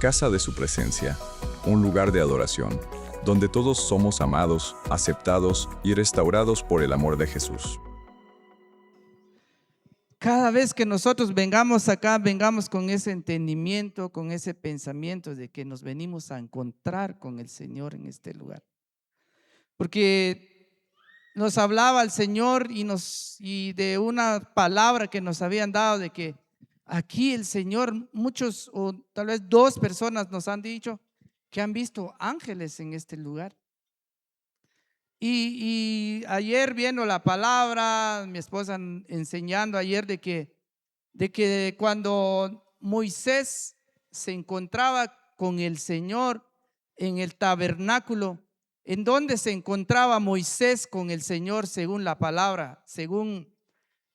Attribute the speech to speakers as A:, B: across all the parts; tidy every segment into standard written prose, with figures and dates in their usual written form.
A: casa de su presencia, un lugar de adoración, donde todos somos amados, aceptados y restaurados por el amor de Jesús.
B: Cada vez que nosotros vengamos acá, vengamos con ese entendimiento, con ese pensamiento de que nos venimos a encontrar con el Señor en este lugar. Porque nos hablaba el Señor y de una palabra que nos habían dado de que aquí el Señor, muchos o tal vez 2 personas nos han dicho que han visto ángeles en este lugar. Y ayer viendo la palabra, mi esposa enseñando ayer de que cuando Moisés se encontraba con el Señor en el tabernáculo, ¿en dónde se encontraba Moisés con el Señor según la palabra, según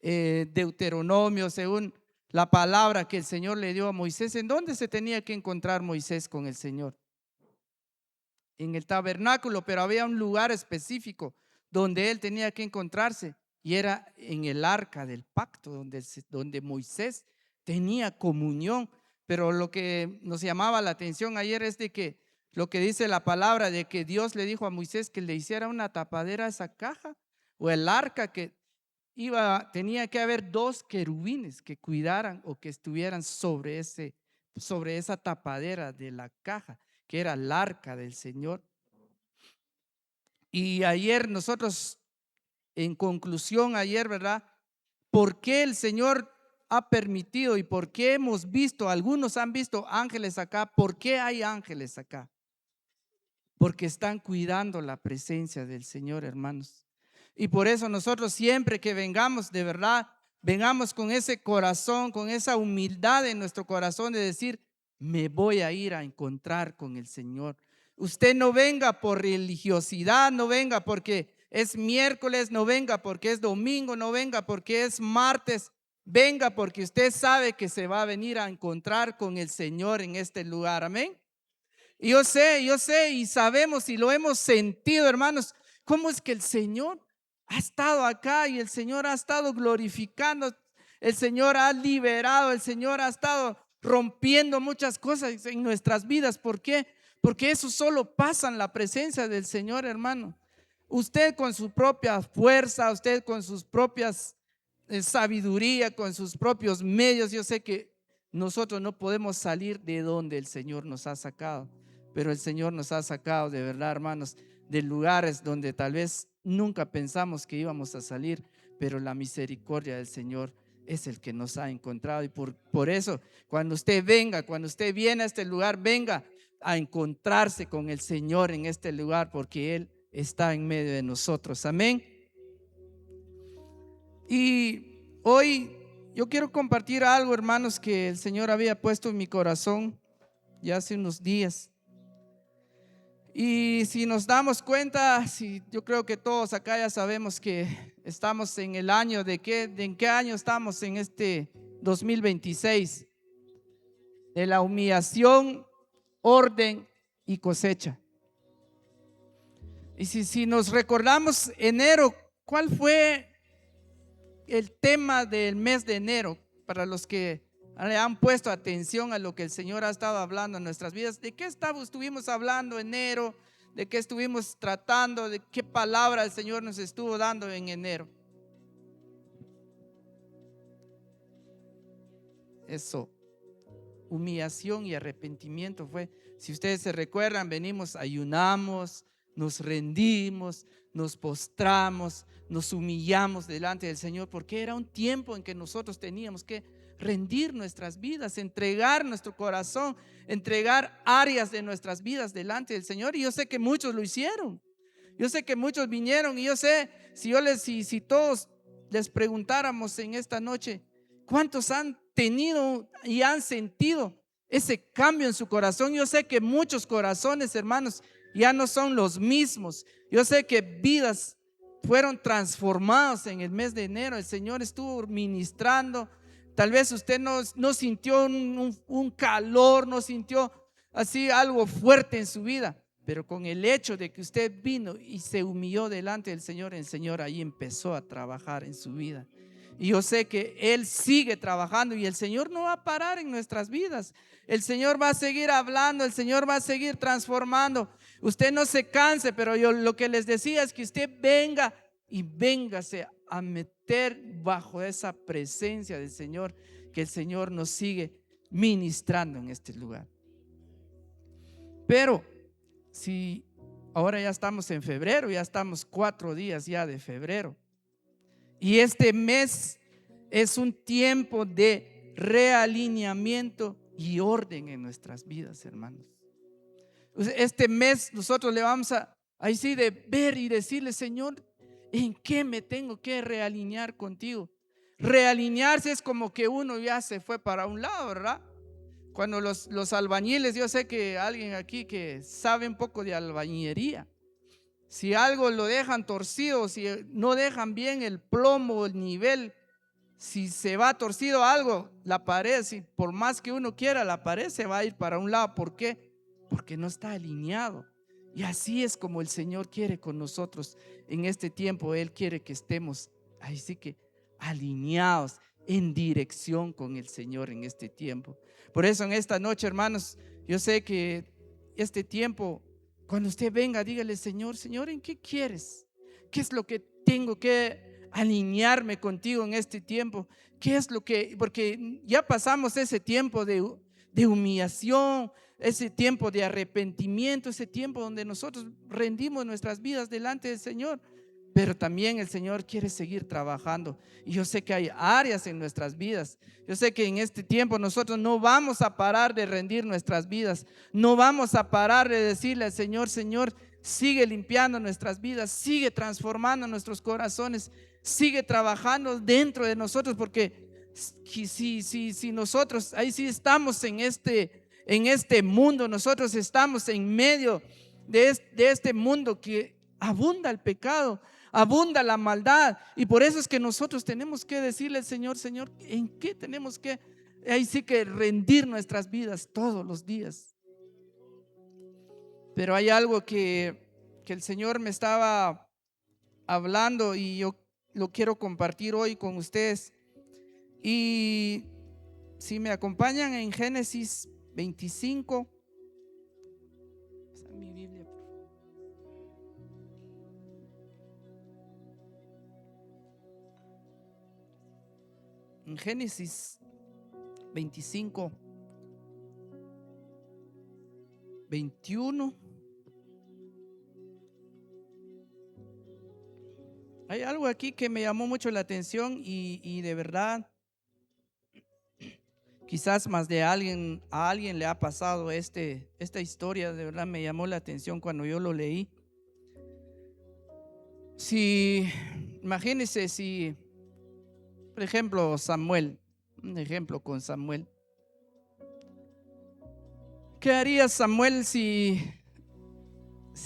B: Deuteronomio, según la palabra que el Señor le dio a Moisés? ¿En dónde se tenía que encontrar Moisés con el Señor? En el tabernáculo, pero había un lugar específico donde él tenía que encontrarse, y era en el arca del pacto, donde Moisés tenía comunión. Pero lo que nos llamaba la atención ayer es de que lo que dice la palabra, de que Dios le dijo a Moisés que le hiciera una tapadera a esa caja o el arca, que tenía que haber 2 querubines que cuidaran o que estuvieran sobre esa tapadera de la caja, que era el arca del Señor. Y ayer nosotros, en conclusión, ayer, ¿verdad? ¿Por qué el Señor ha permitido y por qué hemos visto, algunos han visto ángeles acá? ¿Por qué hay ángeles acá? Porque están cuidando la presencia del Señor, hermanos. Y por eso nosotros siempre que vengamos, de verdad, vengamos con ese corazón, con esa humildad en nuestro corazón de decir: me voy a ir a encontrar con el Señor. Usted no venga por religiosidad, no venga porque es miércoles, no venga porque es domingo, no venga porque es martes. Venga porque usted sabe que se va a venir a encontrar con el Señor en este lugar. Amén. Y yo sé y sabemos y lo hemos sentido, hermanos, cómo es que el Señor ha estado acá y el Señor ha estado glorificando, el Señor ha liberado, el Señor ha estado rompiendo muchas cosas en nuestras vidas. ¿Por qué? Porque eso solo pasa en la presencia del Señor, hermano. Usted con su propia fuerza, usted con sus propias sabiduría, con sus propios medios, yo sé que nosotros no podemos salir de donde el Señor nos ha sacado, pero el Señor nos ha sacado de verdad, hermanos, de lugares donde tal vez nunca pensamos que íbamos a salir, pero la misericordia del Señor es el que nos ha encontrado. Y por eso, cuando usted viene a este lugar, venga a encontrarse con el Señor en este lugar, porque Él está en medio de nosotros. Amén. Y hoy yo quiero compartir algo, hermanos, que el Señor había puesto en mi corazón ya hace unos días. Y si nos damos cuenta, yo creo que todos acá ya sabemos que estamos en el año ¿en qué año estamos en este 2026? De la humillación, orden y cosecha. Y si nos recordamos enero, ¿cuál fue el tema del mes de enero? Para los que le han puesto atención a lo que el Señor ha estado hablando en nuestras vidas, ¿de qué estuvimos hablando enero? ¿De qué estuvimos tratando? ¿De qué palabra el Señor nos estuvo dando en enero? Eso, humillación y arrepentimiento fue. Si ustedes se recuerdan, ayunamos, nos rendimos, nos postramos, nos humillamos delante del Señor, porque era un tiempo en que nosotros teníamos que rendir nuestras vidas, entregar nuestro corazón, entregar áreas de nuestras vidas delante del Señor. Y yo sé que muchos lo hicieron, yo sé que muchos vinieron, y yo sé, si todos les preguntáramos en esta noche, ¿cuántos han tenido y han sentido ese cambio en su corazón? Yo sé que muchos corazones, hermanos, ya no son los mismos. Yo sé que vidas fueron transformadas en el mes de enero. El Señor estuvo ministrando. Tal vez usted no sintió un calor, no sintió así algo fuerte en su vida, pero con el hecho de que usted vino y se humilló delante del Señor, el Señor ahí empezó a trabajar en su vida. Y yo sé que Él sigue trabajando y el Señor no va a parar en nuestras vidas. El Señor va a seguir hablando, el Señor va a seguir transformando. Usted no se canse, pero yo lo que les decía es que usted venga y véngase a meter bajo esa presencia del Señor, que el Señor nos sigue ministrando en este lugar. Pero si ahora ya estamos en febrero, ya estamos 4 días ya de febrero, y este mes es un tiempo de realineamiento y orden en nuestras vidas, hermanos. Este mes nosotros le vamos a, ahí sí, de ver y decirle: Señor, ¿en qué me tengo que realinear contigo? Realinearse es como que uno ya se fue para un lado, ¿verdad? Cuando los albañiles, yo sé que alguien aquí que sabe un poco de albañilería, si algo lo dejan torcido, si no dejan bien el plomo, el nivel, si se va torcido algo, la pared, si por más que uno quiera, la pared se va a ir para un lado. ¿Por qué? Porque no está alineado. Y así es como el Señor quiere con nosotros en este tiempo. Él quiere que estemos, ahí sí que alineados, en dirección con el Señor en este tiempo. Por eso en esta noche, hermanos, yo sé que este tiempo, cuando usted venga, dígale: Señor, Señor, ¿en qué quieres? ¿Qué es lo que tengo que alinearme contigo en este tiempo? ¿Qué es lo que? Porque ya pasamos ese tiempo de humillación, ese tiempo de arrepentimiento, ese tiempo donde nosotros rendimos nuestras vidas delante del Señor. Pero también el Señor quiere seguir trabajando. Y yo sé que hay áreas en nuestras vidas. Yo sé que en este tiempo nosotros no vamos a parar de rendir nuestras vidas. No vamos a parar de decirle al Señor: Señor, sigue limpiando nuestras vidas, sigue transformando nuestros corazones, sigue trabajando dentro de nosotros. Porque si nosotros ahí sí estamos en este mundo, nosotros estamos en medio de este mundo que abunda el pecado, abunda la maldad, y por eso es que nosotros tenemos que decirle al Señor: Señor, ¿en qué tenemos que, ahí sí que rendir nuestras vidas todos los días? Pero hay algo que el Señor me estaba hablando y yo lo quiero compartir hoy con ustedes. Y si me acompañan en Génesis 25, mi Biblia, por favor. En Génesis 25, 21, hay algo aquí que me llamó mucho la atención y de verdad, quizás más de alguien, a alguien le ha pasado esta historia. De verdad me llamó la atención cuando yo lo leí. Imagínense si, por ejemplo, Samuel, un ejemplo con Samuel. ¿Qué haría Samuel si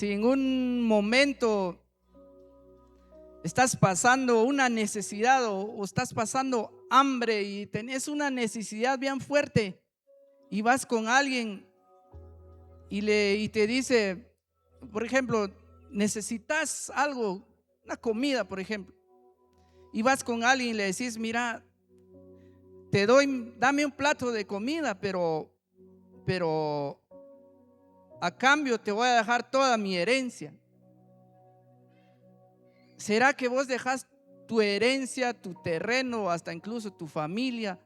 B: en un momento estás pasando una necesidad o estás pasando hambre y tenés una necesidad bien fuerte y vas con alguien y te dice, por ejemplo, necesitas algo, una comida, por ejemplo, y vas con alguien y le decís: mira, dame un plato de comida, pero a cambio te voy a dejar toda mi herencia. ¿Será que vos dejas tu herencia, tu terreno, hasta incluso tu familia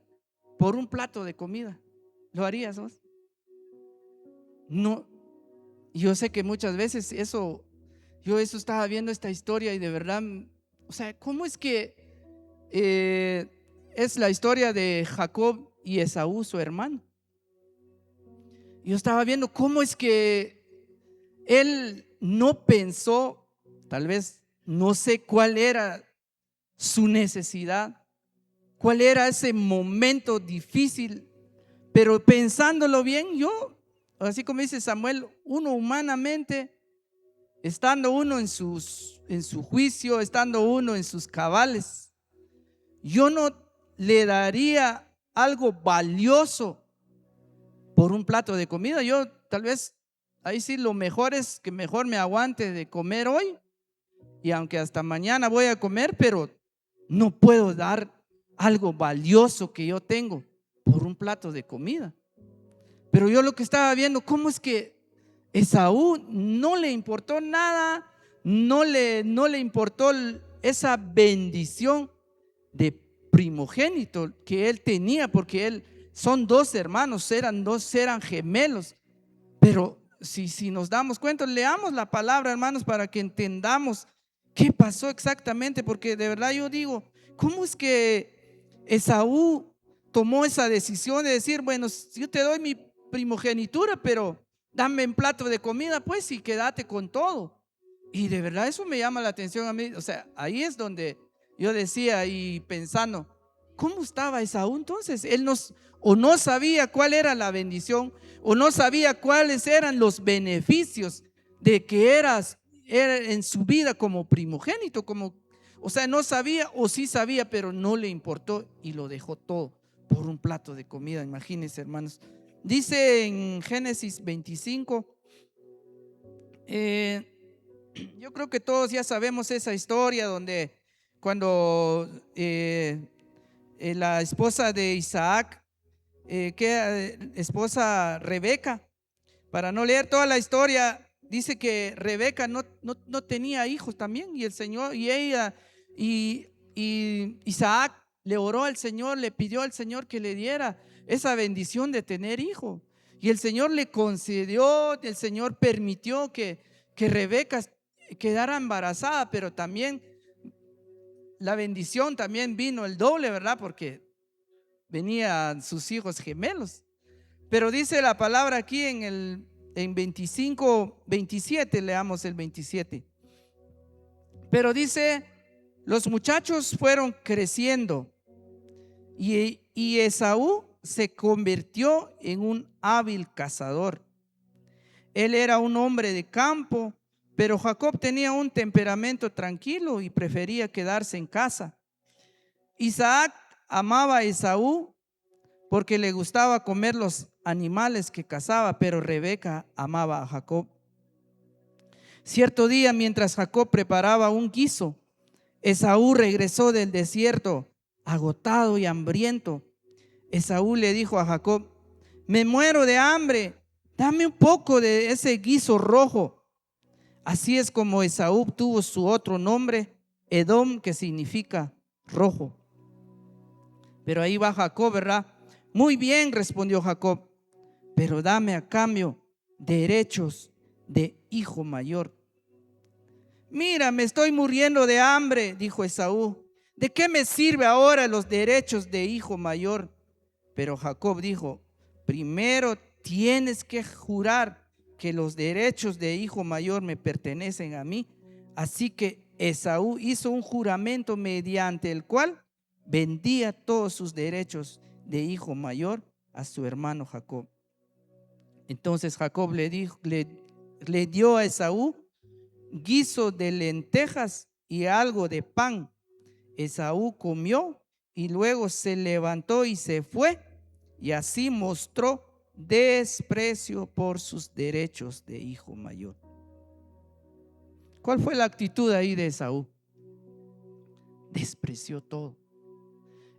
B: por un plato de comida? ¿Lo harías vos? No. Yo sé que muchas veces yo estaba viendo esta historia y de verdad, o sea, ¿cómo es que es la historia de Jacob y Esaú, su hermano? Yo estaba viendo cómo es que él no pensó, tal vez no sé cuál era su necesidad, cuál era ese momento difícil, pero pensándolo bien, así como dice Samuel, uno humanamente, estando uno en su juicio, estando uno en sus cabales, yo no le daría algo valioso por un plato de comida. Yo tal vez ahí sí lo mejor es que mejor me aguante de comer hoy, y aunque hasta mañana voy a comer, pero no puedo dar algo valioso que yo tengo por un plato de comida. Pero yo lo que estaba viendo, ¿cómo es que Esaú no le importó nada? No le importó esa bendición de primogénito que él tenía, porque él son dos hermanos, eran gemelos. Pero si nos damos cuenta, leamos la palabra, hermanos, para que entendamos qué pasó exactamente, porque de verdad yo digo, ¿cómo es que Esaú tomó esa decisión de decir, bueno, yo te doy mi primogenitura, pero dame un plato de comida, pues, y quédate con todo? Y de verdad eso me llama la atención a mí. O sea, ahí es donde yo decía y pensando, ¿cómo estaba Esaú entonces? O no sabía cuál era la bendición, o no sabía cuáles eran los beneficios de que era en su vida como primogénito, o sea, no sabía, o sí sabía, pero no le importó y lo dejó todo por un plato de comida. Imagínense, hermanos. Dice en Génesis 25, yo creo que todos ya sabemos esa historia donde cuando la esposa de Isaac, esposa Rebeca, para no leer toda la historia, dice que Rebeca no tenía hijos también, y el Señor, y ella, y Isaac le oró al Señor, le pidió al Señor que le diera esa bendición de tener hijo. Y el Señor le concedió, el Señor permitió que Rebeca quedara embarazada, pero también la bendición también vino el doble, ¿verdad? Porque venían sus hijos gemelos. Pero dice la palabra aquí en 25:27, leamos el 27. Pero dice, los muchachos fueron creciendo y Esaú se convirtió en un hábil cazador. Él era un hombre de campo, pero Jacob tenía un temperamento tranquilo y prefería quedarse en casa. Isaac amaba a Esaú porque le gustaba comer los animales que cazaba, pero Rebeca amaba a Jacob. Cierto día, mientras Jacob preparaba un guiso, Esaú regresó del desierto, agotado y hambriento. Esaú le dijo a Jacob, me muero de hambre, dame un poco de ese guiso rojo. Así es como Esaú tuvo su otro nombre, Edom, que significa rojo. Pero ahí va Jacob, ¿verdad? Muy bien, respondió Jacob, pero dame a cambio derechos de hijo mayor. Mira, me estoy muriendo de hambre, dijo Esaú. ¿De qué me sirve ahora los derechos de hijo mayor? Pero Jacob dijo, primero tienes que jurar que los derechos de hijo mayor me pertenecen a mí. Así que Esaú hizo un juramento mediante el cual vendía todos sus derechos de hijo mayor a su hermano Jacob. Entonces Jacob le dio a Esaú guiso de lentejas y algo de pan. Esaú comió y luego se levantó y se fue, y así mostró desprecio por sus derechos de hijo mayor. ¿Cuál fue la actitud ahí de Esaú? Despreció todo,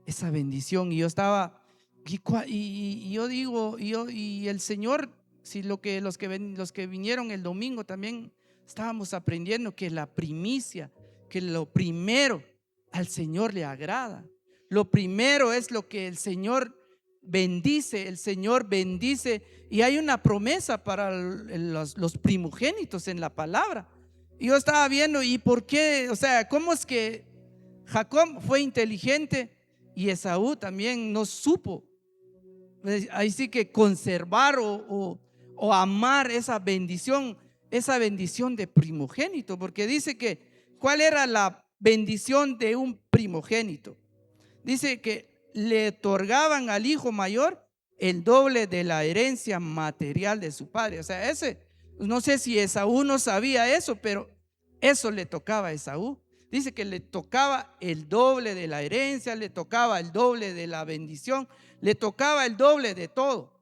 B: esa bendición. Y yo estaba, y yo digo, y el Señor, si los que vinieron el domingo también estábamos aprendiendo que la primicia, que lo primero al Señor le agrada. Lo primero es lo que el Señor bendice. El Señor bendice, y hay una promesa para los primogénitos en la palabra. Y yo estaba viendo, ¿y por qué? O sea, ¿cómo es que Jacob fue inteligente y Esaú también no supo ahí sí que conservar o amar esa bendición de primogénito? Porque dice que, ¿cuál era la bendición de un primogénito? Dice que le otorgaban al hijo mayor el doble de la herencia material de su padre. O sea, no sé si Esaú no sabía eso, pero eso le tocaba a Esaú. Dice que le tocaba el doble de la herencia, le tocaba el doble de la bendición, le tocaba el doble de todo.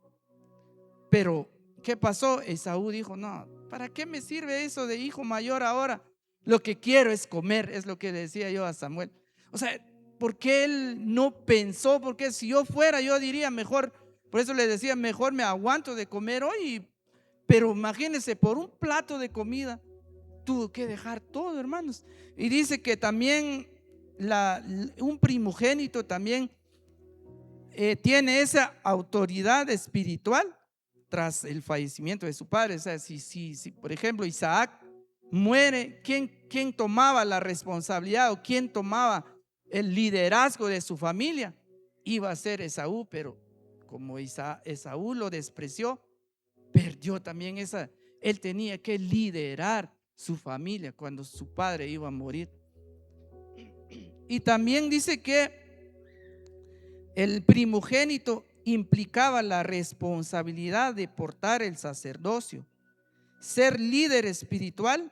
B: Pero ¿qué pasó? Esaú dijo, no, ¿para qué me sirve eso de hijo mayor ahora? Lo que quiero es comer, es lo que decía yo a Samuel. O sea, ¿por qué él no pensó? Porque si yo fuera, yo diría mejor, por eso le decía, mejor me aguanto de comer hoy. Pero imagínense, por un plato de comida tuvo que dejar todo, hermanos. Y dice que también un primogénito también tiene esa autoridad espiritual tras el fallecimiento de su padre. O sea, si por ejemplo Isaac muere, ¿quién tomaba la responsabilidad o quién tomaba el liderazgo de su familia? Iba a ser Esaú, pero como Esaú lo despreció, perdió también él tenía que liderar su familia cuando su padre iba a morir. Y también dice que el primogénito implicaba la responsabilidad de portar el sacerdocio, ser líder espiritual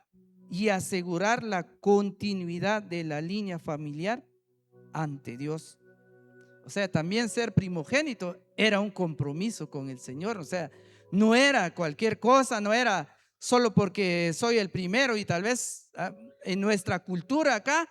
B: y asegurar la continuidad de la línea familiar ante Dios. O sea, también ser primogénito era un compromiso con el Señor. O sea, no era cualquier cosa, no era solo porque soy el primero. Y tal vez en nuestra cultura acá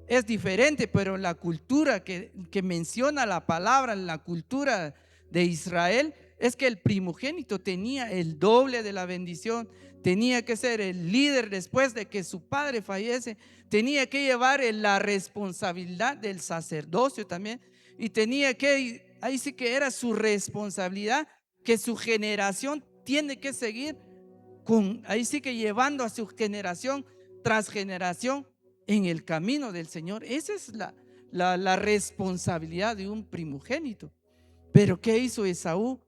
B: es diferente, pero la cultura que menciona la palabra, la cultura de Israel, es que el primogénito tenía el doble de la bendición, tenía que ser el líder después de que su padre fallece, tenía que llevar la responsabilidad del sacerdocio también, y tenía que, ahí sí que era su responsabilidad, que su generación tiene que seguir ahí sí que llevando a su generación tras generación en el camino del Señor. Esa es la responsabilidad de un primogénito. Pero ¿qué hizo Esaú?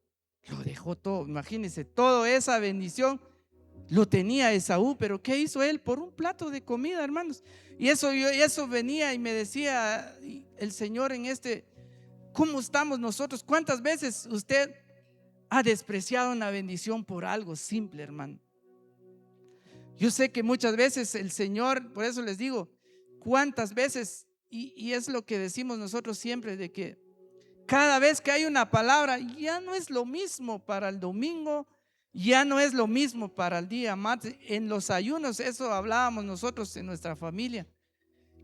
B: Lo dejó todo. Imagínense, toda esa bendición lo tenía Esaú, pero ¿qué hizo él? Por un plato de comida, hermanos. Y eso venía y me decía el Señor ¿cómo estamos nosotros? ¿Cuántas veces usted ha despreciado una bendición por algo simple, hermano? Yo sé que muchas veces el Señor, por eso les digo, cuántas veces, y es lo que decimos nosotros siempre, de que cada vez que hay una palabra, ya no es lo mismo para el domingo, ya no es lo mismo para el día martes. En los ayunos, eso hablábamos nosotros en nuestra familia,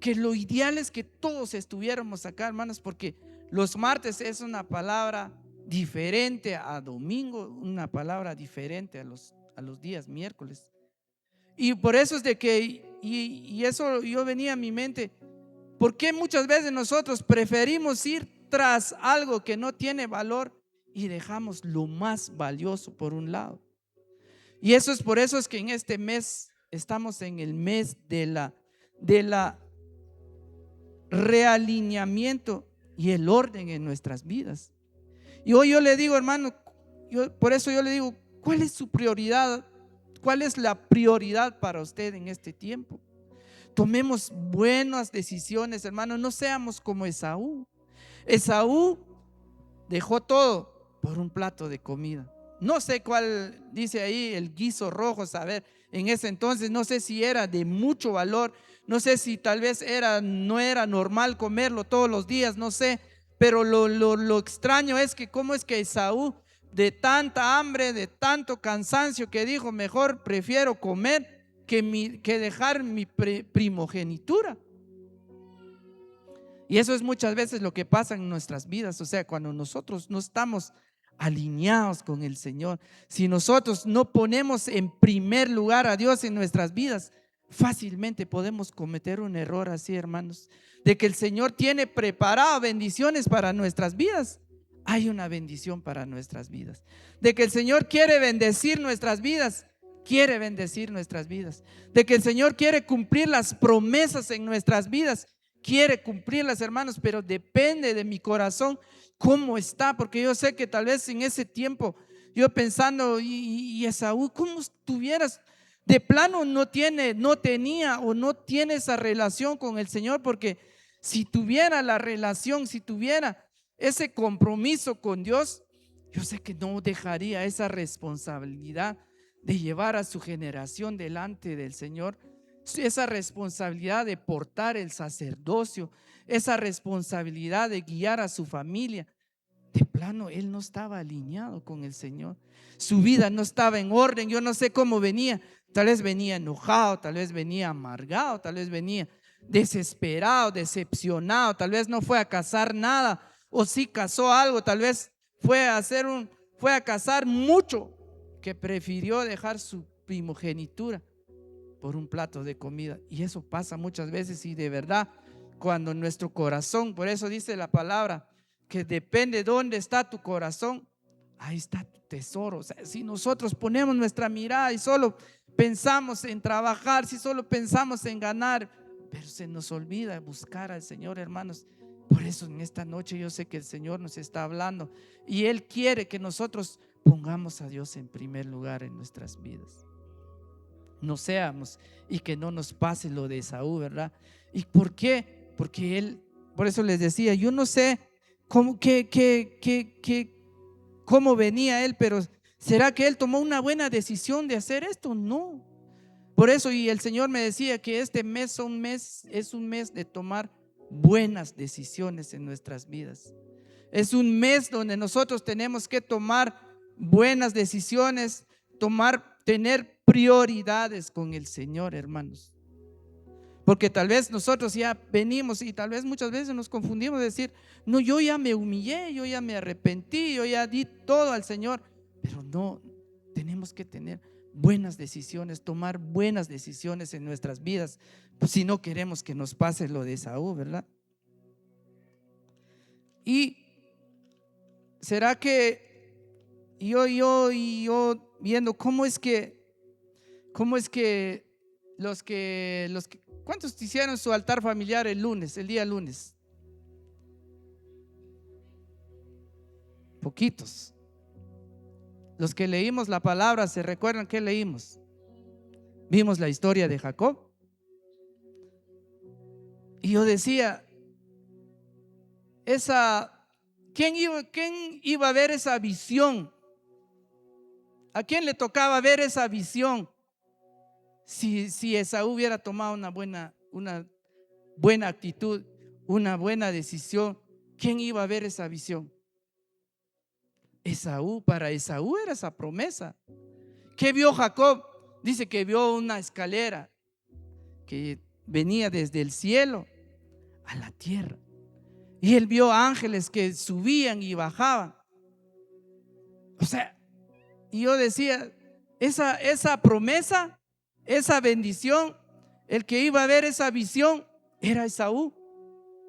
B: que lo ideal es que todos estuviéramos acá, hermanos, porque los martes es una palabra diferente a domingo, una palabra diferente a los días miércoles. Y por eso es de que, y eso yo venía a mi mente, ¿por qué muchas veces nosotros preferimos ir tras algo que no tiene valor y dejamos lo más valioso por un lado? Y eso es por eso es que en este mes estamos en el mes de la realineamiento y el orden en nuestras vidas. Y hoy yo le digo, hermano, por eso yo le digo, ¿cuál es su prioridad? ¿Cuál es la prioridad para usted en este tiempo? Tomemos buenas decisiones, hermano. No seamos como Esaú. Esaú dejó todo por un plato de comida. No sé cuál dice ahí, el guiso rojo, saber, en ese entonces no sé si era de mucho valor, no sé si tal vez no era normal comerlo todos los días, no sé, pero lo extraño es que cómo es que Esaú, de tanta hambre, de tanto cansancio, que dijo, mejor prefiero comer que dejar mi primogenitura. Y eso es muchas veces lo que pasa en nuestras vidas. O sea, cuando nosotros no estamos alineados con el Señor, si nosotros no ponemos en primer lugar a Dios en nuestras vidas, fácilmente podemos cometer un error así, hermanos, de que el Señor tiene preparado bendiciones para nuestras vidas. Hay una bendición para nuestras vidas. De que el Señor quiere bendecir nuestras vidas, quiere bendecir nuestras vidas. De que el Señor quiere cumplir las promesas en nuestras vidas, quiere cumplirlas, hermanos, pero depende de mi corazón cómo está, porque yo sé que tal vez en ese tiempo yo pensando, y Esaú, ¿cómo estuvieras? De plano no tenía o no tiene esa relación con el Señor, porque si tuviera la relación, si tuviera ese compromiso con Dios, yo sé que no dejaría esa responsabilidad de llevar a su generación delante del Señor, esa responsabilidad de portar el sacerdocio, esa responsabilidad de guiar a su familia. De plano, él no estaba alineado con el Señor. Su vida no estaba en orden. Yo no sé cómo venía. Tal vez venía enojado, tal vez venía amargado, tal vez venía desesperado, decepcionado, tal vez no fue a cazar nada, o sí cazó algo, tal vez fue a cazar mucho, que prefirió dejar su primogenitura por un plato de comida. Y eso pasa muchas veces, y de verdad, cuando nuestro corazón, por eso dice la palabra, que depende de dónde está tu corazón, ahí está tu tesoro. O sea, si nosotros ponemos nuestra mirada y solo pensamos en trabajar, si solo pensamos en ganar, pero se nos olvida buscar al Señor, hermanos. Por eso en esta noche yo sé que el Señor nos está hablando y Él quiere que nosotros pongamos a Dios en primer lugar en nuestras vidas. No seamos, y que no nos pase lo de Esaú, ¿verdad? ¿Y por qué? Porque él, por eso les decía, yo no sé cómo venía él, pero ¿será que él tomó una buena decisión de hacer esto? No. Por eso, y el Señor me decía que este mes es un mes de tomar buenas decisiones en nuestras vidas. Es un mes donde nosotros tenemos que tomar buenas decisiones, tener prioridades con el Señor, hermanos. Porque tal vez nosotros ya venimos y tal vez muchas veces nos confundimos de decir, no, yo ya me humillé, yo ya me arrepentí, yo ya di todo al Señor. Pero no, tenemos que tener buenas decisiones, tomar buenas decisiones en nuestras vidas, pues si no queremos que nos pase lo de Esaú, ¿verdad? Y será que yo viendo cómo es que ¿cuántos hicieron su altar familiar el día lunes? Poquitos. Los que leímos la palabra, ¿se recuerdan qué leímos? Vimos la historia de Jacob. Y yo decía, ¿quién iba a ver esa visión? ¿A quién le tocaba ver esa visión? Si Esaú hubiera tomado una buena actitud, una buena decisión, ¿quién iba a ver esa visión? Esaú. Para Esaú era esa promesa. ¿Qué vio Jacob? Dice que vio una escalera que venía desde el cielo a la tierra, y él vio ángeles que subían y bajaban. O sea, y yo decía, esa promesa, esa bendición, el que iba a ver esa visión era Esaú.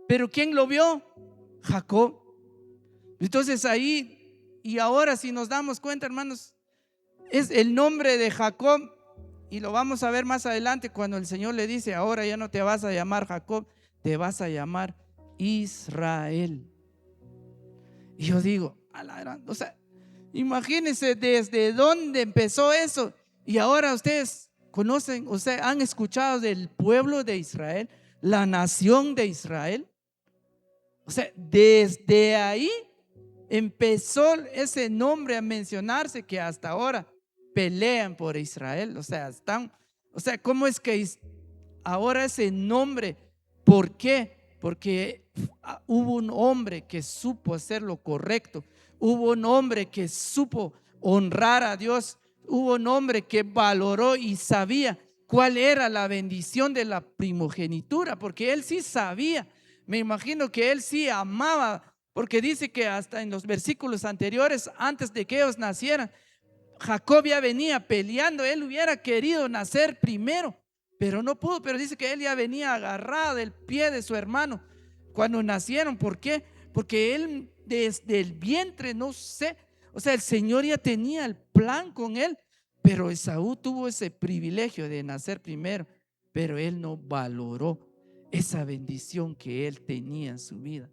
B: Pero ¿quién lo vio? Jacob. Entonces ahí, y ahora si nos damos cuenta, hermanos, es el nombre de Jacob, y lo vamos a ver más adelante cuando el Señor le dice, ahora ya no te vas a llamar Jacob, te vas a llamar Israel. Y yo digo, o sea, imagínense desde dónde empezó eso. Y ahora ustedes conocen, o sea, han escuchado del pueblo de Israel, la nación de Israel. O sea, desde ahí empezó ese nombre a mencionarse, que hasta ahora pelean por Israel. O sea, ¿cómo es que ahora ese nombre? ¿Por qué? Porque hubo un hombre que supo hacer lo correcto, hubo un hombre que supo honrar a Dios, hubo un hombre que valoró y sabía cuál era la bendición de la primogenitura, porque él sí sabía. Me imagino que él sí amaba, porque dice que hasta en los versículos anteriores, antes de que ellos nacieran, Jacob ya venía peleando. Él hubiera querido nacer primero, pero no pudo. Pero dice que él ya venía agarrado del pie de su hermano cuando nacieron. ¿Por qué? Porque él desde el vientre, no sé, o sea, el Señor ya tenía el plan con él, pero Esaú tuvo ese privilegio de nacer primero, pero él no valoró esa bendición que él tenía en su vida.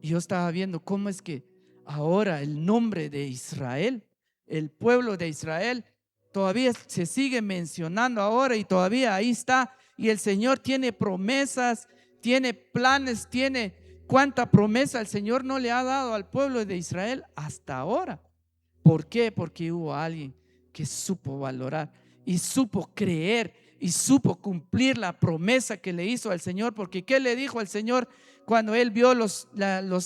B: Y yo estaba viendo cómo es que ahora el nombre de Israel, el pueblo de Israel, todavía se sigue mencionando ahora, y todavía ahí está. Y el Señor tiene promesas, tiene planes, tiene cuánta promesa el Señor no le ha dado al pueblo de Israel hasta ahora. ¿Por qué? Porque hubo alguien que supo valorar y supo creer y supo cumplir la promesa que le hizo al Señor. Porque ¿qué le dijo al Señor cuando él vio los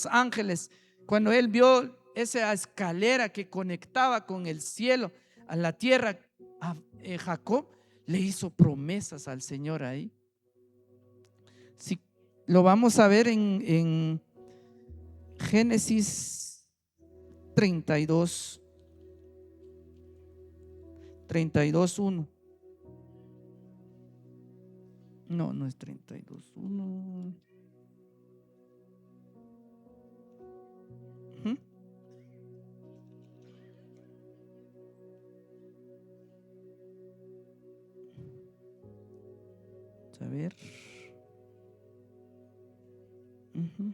B: ángeles? Cuando él vio esa escalera que conectaba con el cielo a la tierra, a Jacob le hizo promesas al Señor ahí. Si lo vamos a ver en Génesis 32, 32:1. No, no es 32:1. Ujú. A ver. Ujú.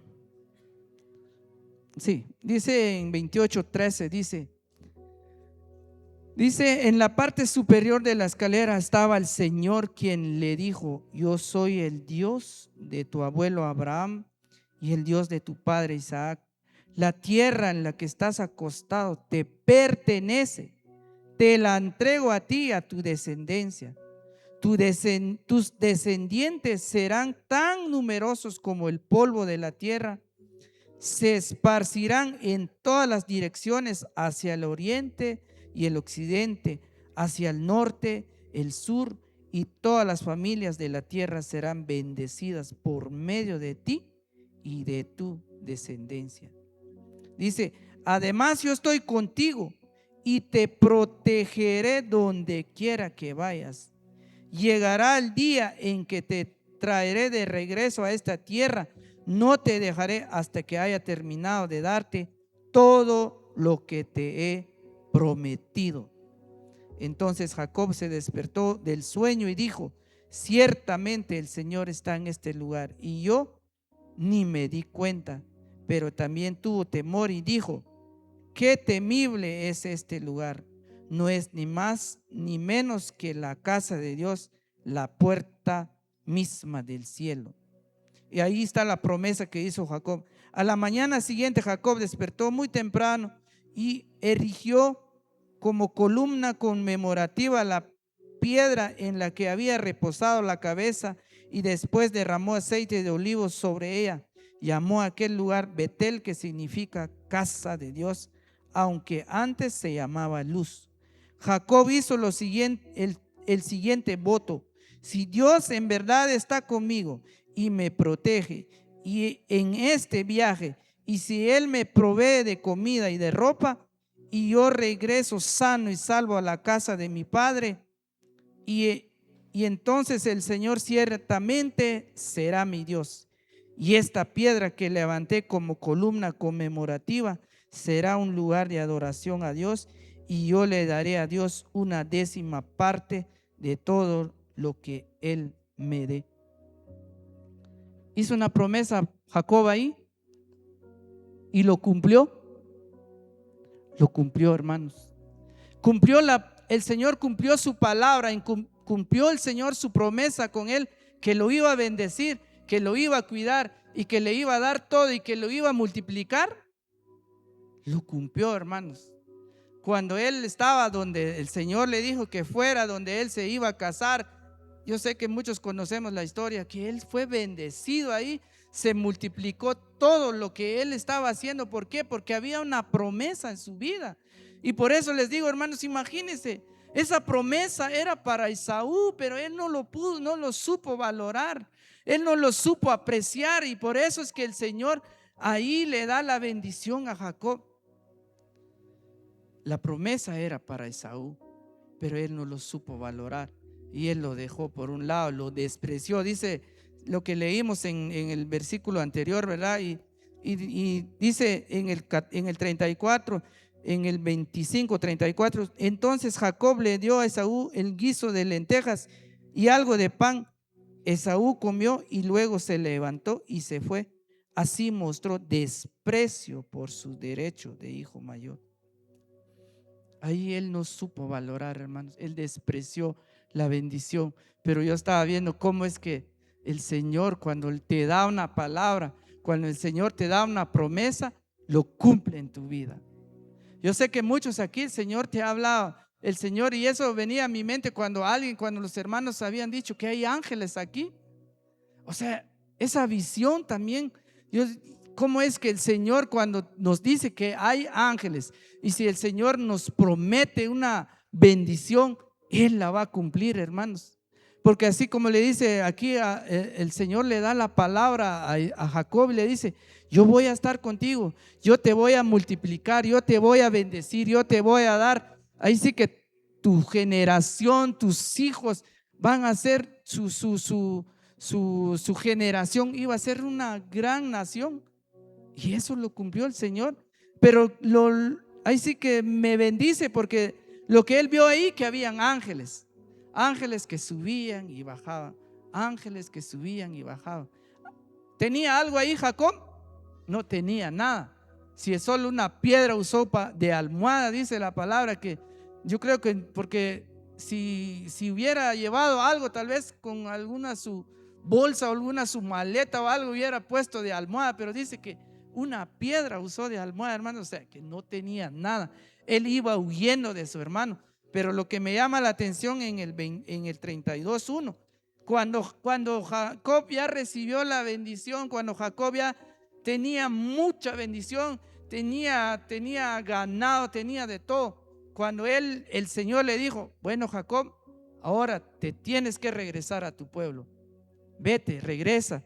B: Sí, dice en 28:13, dice, en la parte superior de la escalera estaba el Señor, quien le dijo: yo soy el Dios de tu abuelo Abraham y el Dios de tu padre Isaac. La tierra en la que estás acostado te pertenece, te la entrego a ti y a tu descendencia. Tus descendientes serán tan numerosos como el polvo de la tierra. Se esparcirán en todas las direcciones, hacia el oriente y el occidente, hacia el norte, el sur, y todas las familias de la tierra serán bendecidas por medio de ti y de tu descendencia. Dice, además yo estoy contigo y te protegeré donde quiera que vayas. Llegará el día en que te traeré de regreso a esta tierra. No te dejaré hasta que haya terminado de darte todo lo que te he prometido. Entonces Jacob se despertó del sueño y dijo: ciertamente el Señor está en este lugar, y yo ni me di cuenta. Pero también tuvo temor y dijo: qué temible es este lugar. No es ni más ni menos que la casa de Dios, la puerta misma del cielo. Y ahí está la promesa que hizo Jacob. A la mañana siguiente Jacob despertó muy temprano y erigió como columna conmemorativa la piedra en la que había reposado la cabeza, y después derramó aceite de olivos sobre ella. Llamó a aquel lugar Betel, que significa casa de Dios, aunque antes se llamaba Luz. Jacob hizo lo siguiente, el siguiente voto: si Dios en verdad está conmigo y me protege y en este viaje, y si Él me provee de comida y de ropa, y yo regreso sano y salvo a la casa de mi padre, y entonces el Señor ciertamente será mi Dios, y esta piedra que levanté como columna conmemorativa será un lugar de adoración a Dios, y yo le daré a Dios 1/10 de todo lo que Él me dé. Hizo una promesa Jacob ahí y lo cumplió. Lo cumplió, hermanos. El Señor cumplió su palabra, cumplió el Señor su promesa con él, que lo iba a bendecir, que lo iba a cuidar y que le iba a dar todo y que lo iba a multiplicar. Lo cumplió, hermanos. Cuando él estaba donde el Señor le dijo que fuera, donde él se iba a casar, yo sé que muchos conocemos la historia, que él fue bendecido ahí, se multiplicó todo lo que él estaba haciendo. ¿Por qué? Porque había una promesa en su vida. Y por eso les digo, hermanos, imagínense, esa promesa era para Esaú, pero él no lo pudo, no lo supo valorar, él no lo supo apreciar, y por eso es que el Señor ahí le da la bendición a Jacob. La promesa era para Esaú, pero él no lo supo valorar y él lo dejó por un lado, lo despreció. Dice lo que leímos en el versículo anterior, ¿verdad? Y dice en el 34, en el 25:34, entonces Jacob le dio a Esaú el guiso de lentejas y algo de pan. Esaú comió y luego se levantó y se fue. Así mostró desprecio por su derecho de hijo mayor. Ahí él no supo valorar, hermanos. Él despreció la bendición. Pero yo estaba viendo cómo es que el Señor, cuando te da una palabra, cuando el Señor te da una promesa, lo cumple en tu vida. Yo sé que muchos aquí el Señor te ha hablado, el Señor, y eso venía a mi mente cuando los hermanos habían dicho que hay ángeles aquí. O sea, esa visión también, ¿cómo es que el Señor, cuando nos dice que hay ángeles, y si el Señor nos promete una bendición, Él la va a cumplir, hermanos? porque así como le dice aquí, el Señor le da la palabra a Jacob y le dice: yo voy a estar contigo, yo te voy a multiplicar, yo te voy a bendecir, yo te voy a dar. Ahí sí que tu generación, tus hijos van a ser su generación iba a ser una gran nación. Y eso lo cumplió el Señor. Pero ahí sí que me bendice, porque lo que él vio ahí, que habían ángeles, ángeles que subían y bajaban, ángeles que subían y bajaban. ¿Tenía algo ahí Jacob? No tenía nada. Si es solo una piedra usó de almohada, dice la palabra, que yo creo que porque si hubiera llevado algo, tal vez con alguna su bolsa o alguna su maleta o algo hubiera puesto de almohada, pero dice que una piedra usó de almohada, hermano, o sea que no tenía nada. Él iba huyendo de su hermano. Pero lo que me llama la atención en el 32:1, cuando Jacob ya recibió la bendición, cuando Jacob ya tenía mucha bendición, tenía ganado, tenía de todo. Cuando el Señor le dijo: bueno, Jacob, ahora te tienes que regresar a tu pueblo. Vete, regresa.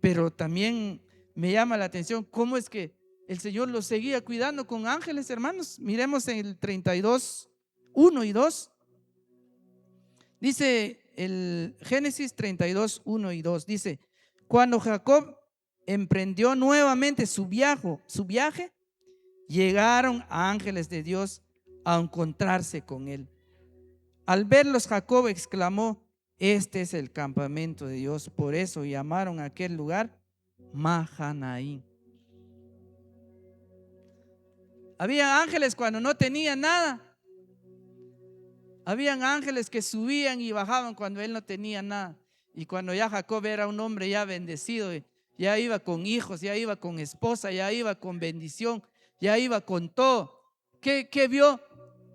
B: Pero también me llama la atención cómo es que el Señor lo seguía cuidando con ángeles, hermanos. Miremos en el 32:1 y 2. Dice el Génesis 32:1 y 2. Dice: cuando Jacob emprendió nuevamente su viaje, llegaron ángeles de Dios a encontrarse con él. Al verlos, Jacob exclamó: este es el campamento de Dios. Por eso llamaron a aquel lugar Mahanaim. Había ángeles cuando no tenían nada. Habían ángeles que subían y bajaban cuando él no tenía nada. Y cuando ya Jacob era un hombre ya bendecido, ya iba con hijos, ya iba con esposa, ya iba con bendición, ya iba con todo. ¿Qué vio?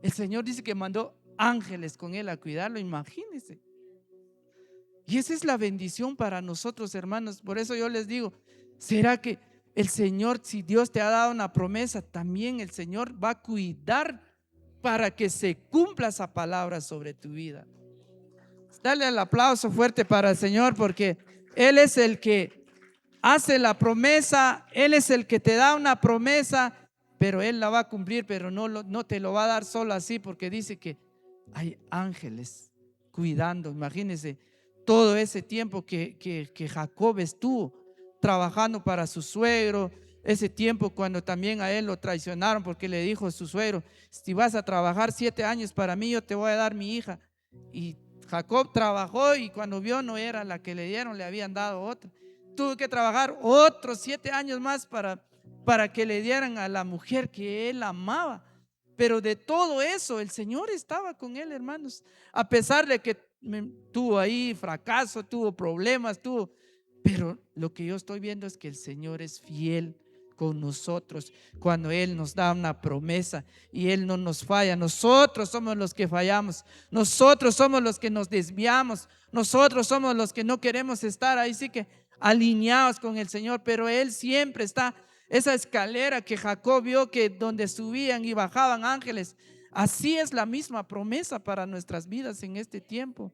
B: El Señor dice que mandó ángeles con él a cuidarlo, imagínense. Y esa es la bendición para nosotros, hermanos. Por eso yo les digo, ¿será que el Señor, si Dios te ha dado una promesa, también el Señor va a cuidar para que se cumpla esa palabra sobre tu vida? Dale el aplauso fuerte para el Señor, porque Él es el que hace la promesa, Él es el que te da una promesa, pero Él la va a cumplir, pero no te lo va a dar solo así, porque dice que hay ángeles cuidando. Imagínense todo ese tiempo que Jacob estuvo trabajando para su suegro, ese tiempo cuando también a él lo traicionaron, porque le dijo a su suegro: si vas a trabajar 7 años para mí, yo te voy a dar mi hija. Y Jacob trabajó, y cuando vio no era la que le dieron, le habían dado otra. Tuvo que trabajar otros 7 años más para que le dieran a la mujer que él amaba. Pero de todo eso el Señor estaba con él, hermanos. A pesar de que tuvo ahí fracaso, tuvo problemas, pero lo que yo estoy viendo es que el Señor es fiel con nosotros cuando Él nos da una promesa y Él no nos falla. Nosotros somos los que fallamos, nosotros somos los que nos desviamos, nosotros somos los que no queremos estar ahí sí que alineados con el Señor, pero Él siempre está. Esa escalera que Jacob vio, que donde subían y bajaban ángeles, así es la misma promesa para nuestras vidas en este tiempo.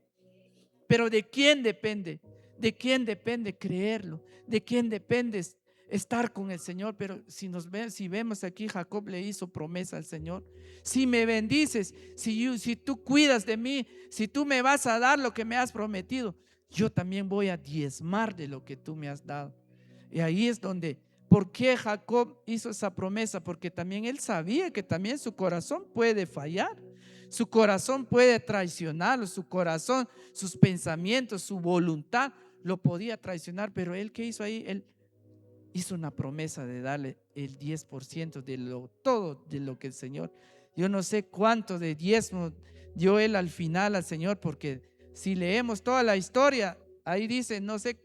B: Pero ¿de quién depende? ¿De quién depende creerlo? ¿De quién depende estar con el Señor? Pero si vemos aquí, Jacob le hizo promesa al Señor: si me bendices, si tú cuidas de mí, si tú me vas a dar lo que me has prometido, yo también voy a diezmar de lo que tú me has dado. Y ahí es donde, ¿por qué Jacob hizo esa promesa? Porque también él sabía que también su corazón puede fallar. Su corazón puede traicionarlo, su corazón, sus pensamientos, su voluntad lo podía traicionar. Pero él, ¿qué hizo ahí? Él hizo una promesa de darle el 10% de todo de lo que el Señor. Yo no sé cuánto de diezmo dio él al final al Señor, porque si leemos toda la historia, ahí dice, no sé,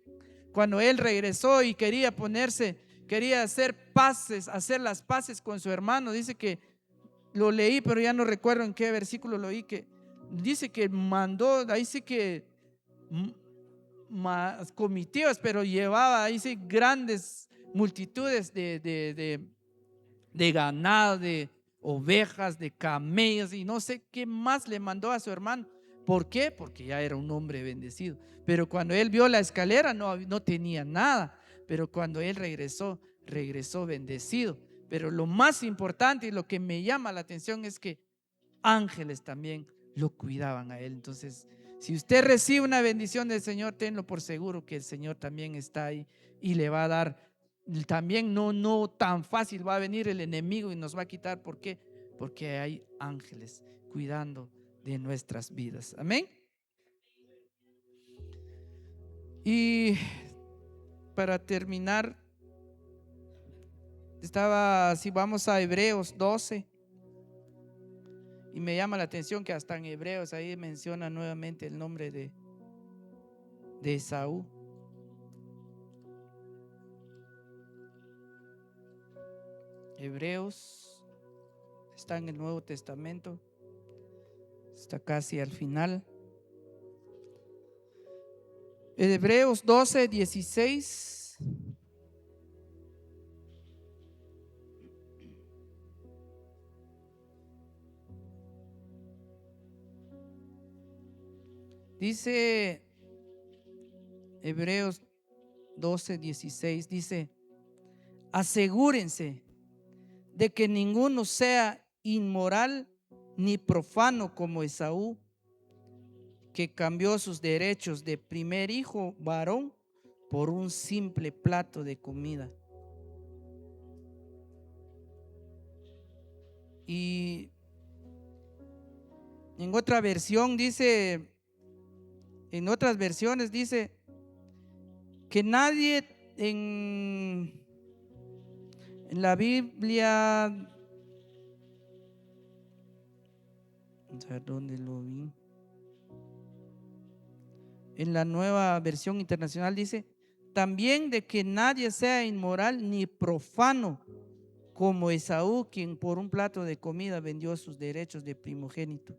B: cuando él regresó y quería hacer las paces con su hermano, dice que lo leí, pero ya no recuerdo en qué versículo lo oí, que dice que mandó, ahí sí que más comitivas, pero llevaba ahí sí grandes multitudes de ganado, de ovejas, de camellos y no sé qué más le mandó a su hermano. ¿Por qué? Porque ya era un hombre bendecido. Pero cuando él vio la escalera no tenía nada. Pero cuando él regresó, regresó bendecido. Pero lo más importante y lo que me llama la atención es que ángeles también lo cuidaban a él. Entonces, si usted recibe una bendición del Señor, tenlo por seguro que el Señor también está ahí y le va a dar. También no tan fácil va a venir el enemigo y nos va a quitar. ¿Por qué? Porque hay ángeles cuidando de nuestras vidas. Amén. Y para terminar, si vamos a Hebreos 12, y me llama la atención que hasta en Hebreos ahí menciona nuevamente el nombre de Esaú. Hebreos está en el Nuevo Testamento, está casi al final. Hebreos 12, 16. Dice Hebreos 12, 16, dice: asegúrense de que ninguno sea inmoral ni profano como Esaú, que cambió sus derechos de primer hijo varón por un simple plato de comida. Y en otra versión dice, en otras versiones dice que nadie en la Biblia, ¿dónde lo vi? En la Nueva Versión Internacional dice también de que nadie sea inmoral ni profano como Esaú, quien por un plato de comida vendió sus derechos de primogénito.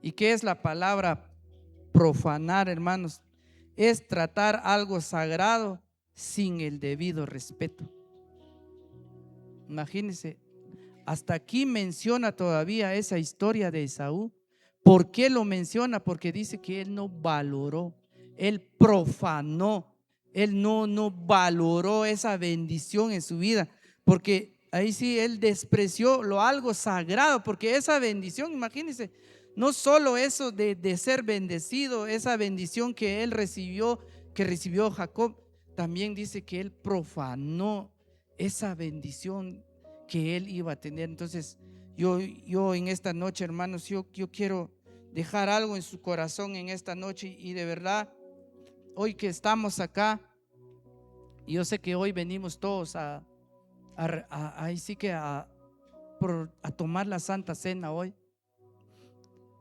B: ¿Y qué es la palabra profanar, hermanos? Es tratar algo sagrado sin el debido respeto. Imagínense, hasta aquí menciona todavía esa historia de Esaú. ¿Por qué lo menciona? Porque dice que él no valoró, él profanó, él no valoró esa bendición en su vida, porque ahí sí él despreció lo algo sagrado, porque esa bendición, imagínense, no solo eso de ser bendecido, esa bendición que él recibió, que recibió Jacob, también dice que él profanó esa bendición que él iba a tener. Entonces yo en esta noche, hermanos, yo quiero dejar algo en su corazón en esta noche, y de verdad, hoy que estamos acá, y yo sé que hoy venimos todos ahí sí que a tomar la Santa Cena hoy.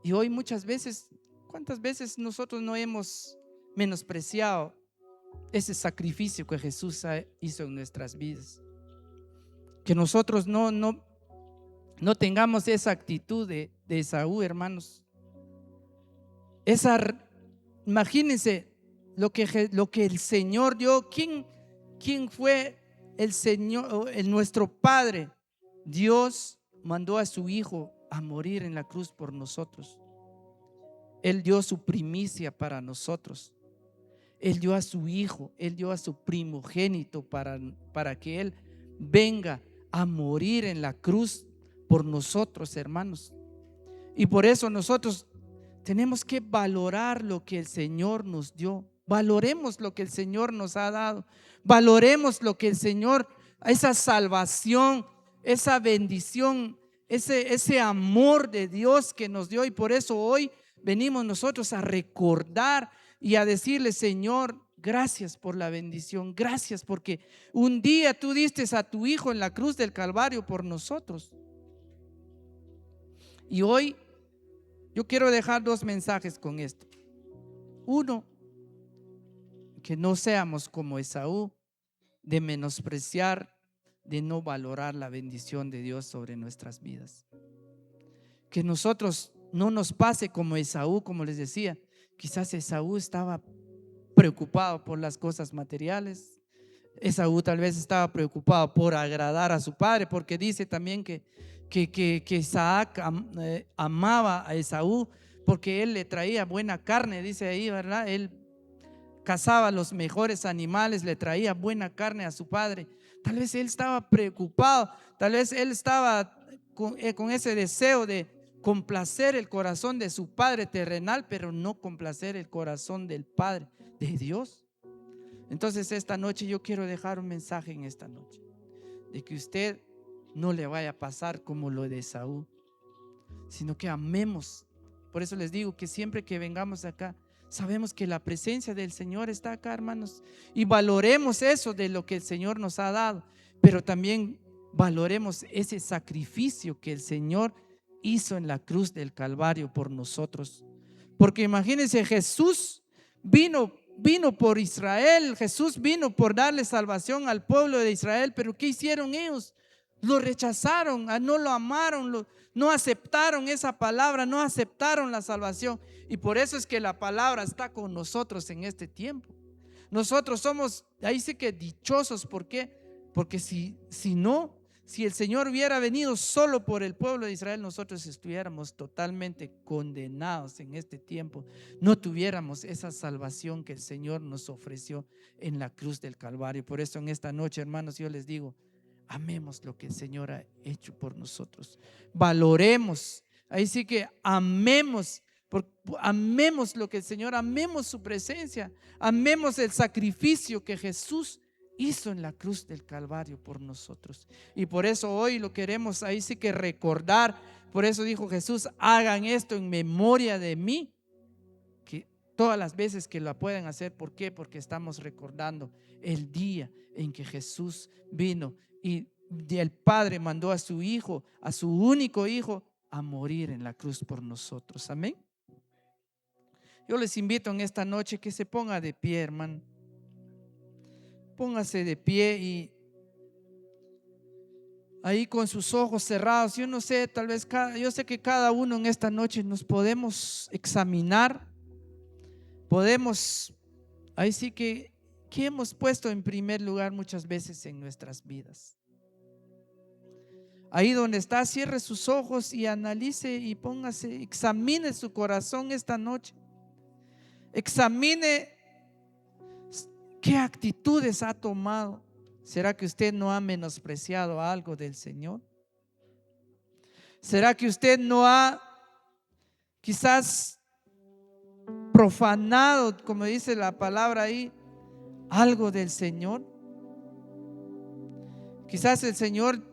B: Y hoy muchas veces, ¿cuántas veces nosotros no hemos menospreciado ese sacrificio que Jesús hizo en nuestras vidas? Que nosotros no tengamos esa actitud de Esaú, hermanos. Imagínense lo que el Señor dio. ¿Quién fue el Señor, nuestro Padre? Dios mandó a su Hijo a morir en la cruz por nosotros. Él dio su primicia para nosotros. Él dio a su Hijo, Él dio a su primogénito para que Él venga a morir en la cruz por nosotros, hermanos. Y por eso nosotros tenemos que valorar lo que el Señor nos dio. Valoremos lo que el Señor nos ha dado. Valoremos lo que el Señor, esa salvación, esa bendición, ese amor de Dios que nos dio. Y por eso hoy venimos nosotros a recordar y a decirle: Señor, gracias por la bendición. Gracias porque un día tú diste a tu Hijo en la cruz del Calvario por nosotros. Y hoy yo quiero dejar dos mensajes con esto. Uno, que no seamos como Esaú, de menospreciar, de no valorar la bendición de Dios sobre nuestras vidas. Que nosotros no nos pase como Esaú, como les decía. Quizás Esaú estaba preocupado por las cosas materiales. Esaú tal vez estaba preocupado por agradar a su padre, porque dice también que que Isaac amaba a Esaú porque él le traía buena carne, dice ahí, ¿verdad? Él cazaba los mejores animales, le traía buena carne a su padre. Tal vez él estaba preocupado, tal vez él estaba con ese deseo de complacer el corazón de su padre terrenal, pero no complacer el corazón del Padre, de Dios. Entonces esta noche yo quiero dejar un mensaje en esta noche, de que usted no le vaya a pasar como lo de Saúl, sino que amemos. Por eso les digo que siempre que vengamos acá, sabemos que la presencia del Señor está acá, hermanos, y valoremos eso de lo que el Señor nos ha dado, pero también valoremos ese sacrificio que el Señor hizo en la cruz del Calvario por nosotros. Porque imagínense, Jesús vino por Israel, Jesús vino por darle salvación al pueblo de Israel, pero ¿qué hicieron ellos? Lo rechazaron, no lo amaron, no aceptaron esa palabra, no aceptaron la salvación. Y por eso es que la palabra está con nosotros en este tiempo. Nosotros somos, ahí sí que dichosos. ¿Por qué? Porque si el Señor hubiera venido solo por el pueblo de Israel, nosotros estuviéramos totalmente condenados en este tiempo. No tuviéramos esa salvación que el Señor nos ofreció en la cruz del Calvario. Por eso en esta noche, hermanos, yo les digo, amemos lo que el Señor ha hecho por nosotros. Valoremos, ahí sí que amemos lo que el Señor, amemos su presencia, amemos el sacrificio que Jesús hizo en la cruz del Calvario por nosotros. Y por eso hoy lo queremos ahí sí que recordar. Por eso dijo Jesús: hagan esto en memoria de mí, que todas las veces que lo puedan hacer. ¿Por qué? Porque estamos recordando el día en que Jesús vino y el Padre mandó a su Hijo, a su único Hijo, a morir en la cruz por nosotros. Amén. Yo les invito en esta noche que se ponga de pie, hermano. Póngase de pie y ahí con sus ojos cerrados. Yo no sé, tal vez yo sé que cada uno en esta noche nos podemos examinar. Podemos, ahí sí que hemos puesto en primer lugar muchas veces en nuestras vidas. Ahí donde está, cierre sus ojos y analice y póngase, examine su corazón esta noche. Examine qué actitudes ha tomado. ¿Será que usted no ha menospreciado algo del Señor? ¿Será que usted no ha quizás profanado, como dice la palabra ahí, algo del Señor? Quizás el Señor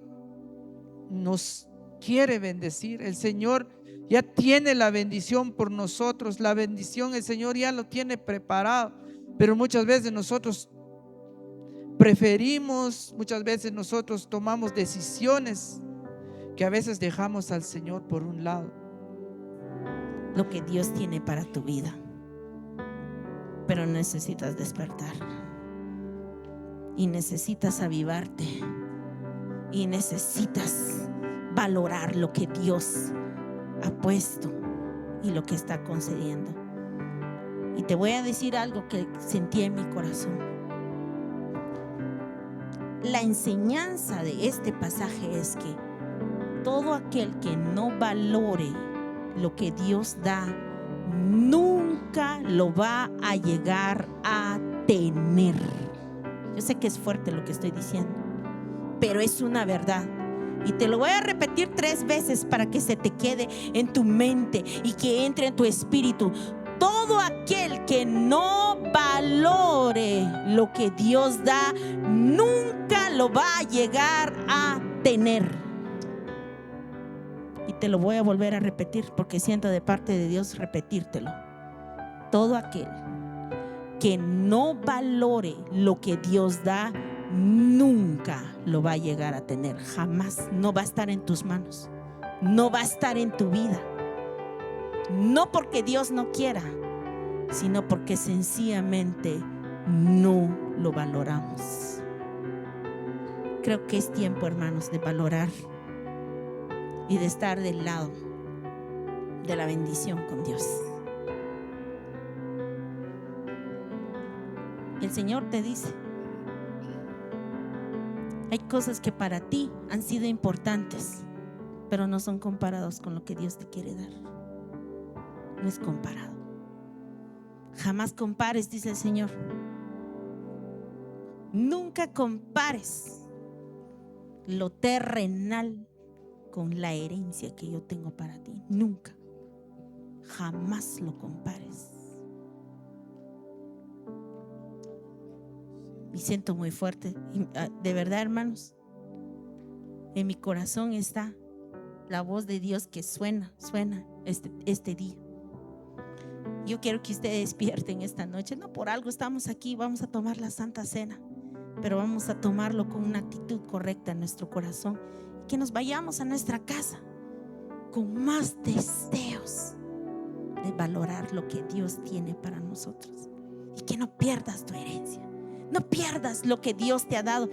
B: nos quiere bendecir. El Señor ya tiene la bendición por nosotros. La bendición el Señor ya lo tiene preparado, pero muchas veces nosotros preferimos, muchas veces nosotros tomamos decisiones que a veces dejamos al Señor por un lado.
C: Lo que Dios tiene para tu vida, pero necesitas despertar y necesitas avivarte y necesitas valorar lo que Dios ha puesto y lo que está concediendo. Y te voy a decir algo que sentí en mi corazón. La enseñanza de este pasaje es que todo aquel que no valore lo que Dios da, nunca lo va a llegar a tener. Yo sé que es fuerte lo que estoy diciendo, pero es una verdad. Y te lo voy a repetir 3 veces para que se te quede en tu mente y que entre en tu espíritu. Todo aquel que no valore lo que Dios da, nunca lo va a llegar a tener. Y te lo voy a volver a repetir porque siento de parte de Dios repetírtelo. Todo aquel que no valore lo que Dios da, nunca lo va a llegar a tener. Jamás. No va a estar en tus manos, no va a estar en tu vida. No porque Dios no quiera, sino porque sencillamente no lo valoramos. Creo que es tiempo, hermanos, de valorar y de estar del lado de la bendición con Dios. El Señor te dice: hay cosas que para ti han sido importantes, pero no son comparados con lo que Dios te quiere dar. No es comparado. Jamás compares, dice el Señor. Nunca compares lo terrenal con la herencia que yo tengo para ti. Nunca. Jamás lo compares. Y siento muy fuerte. Y, de verdad, hermanos, en mi corazón está la voz de Dios que suena este día. Yo quiero que ustedes despierten esta noche. No por algo estamos aquí, vamos a tomar la Santa Cena, pero vamos a tomarlo con una actitud correcta en nuestro corazón. Que nos vayamos a nuestra casa con más deseos de valorar lo que Dios tiene para nosotros. Y que no pierdas tu herencia, no pierdas lo que Dios te ha dado.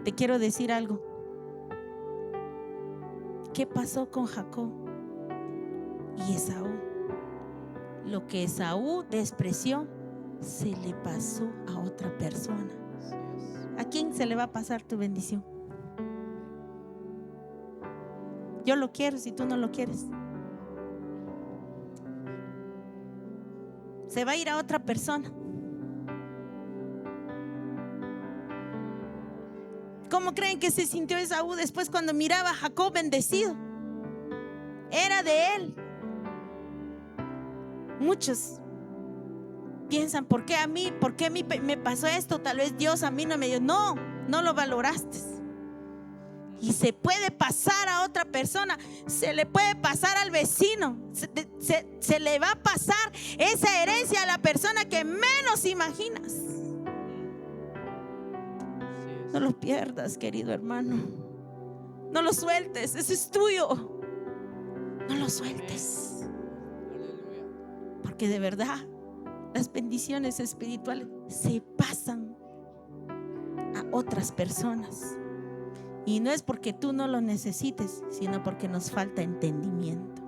C: Te quiero decir algo. ¿Qué pasó con Jacob y Esaú? Lo que Esaú despreció se le pasó a otra persona. ¿A quién se le va a pasar tu bendición? Yo lo quiero si tú no lo quieres. Se va a ir a otra persona. ¿Cómo creen que se sintió Esaú después cuando miraba a Jacob bendecido? Era de él. Muchos piensan, ¿por qué a mí? ¿Por qué a mí me pasó esto? Tal vez Dios a mí no me dio. No, no lo valoraste. Y se puede pasar a otra persona, se le puede pasar al vecino, se le va a pasar esa herencia a la persona que menos imaginas. No lo pierdas, querido hermano. No lo sueltes, eso es tuyo. No lo sueltes. Porque de verdad las bendiciones espirituales se pasan a otras personas. Y no es porque tú no lo necesites, sino porque nos falta entendimiento.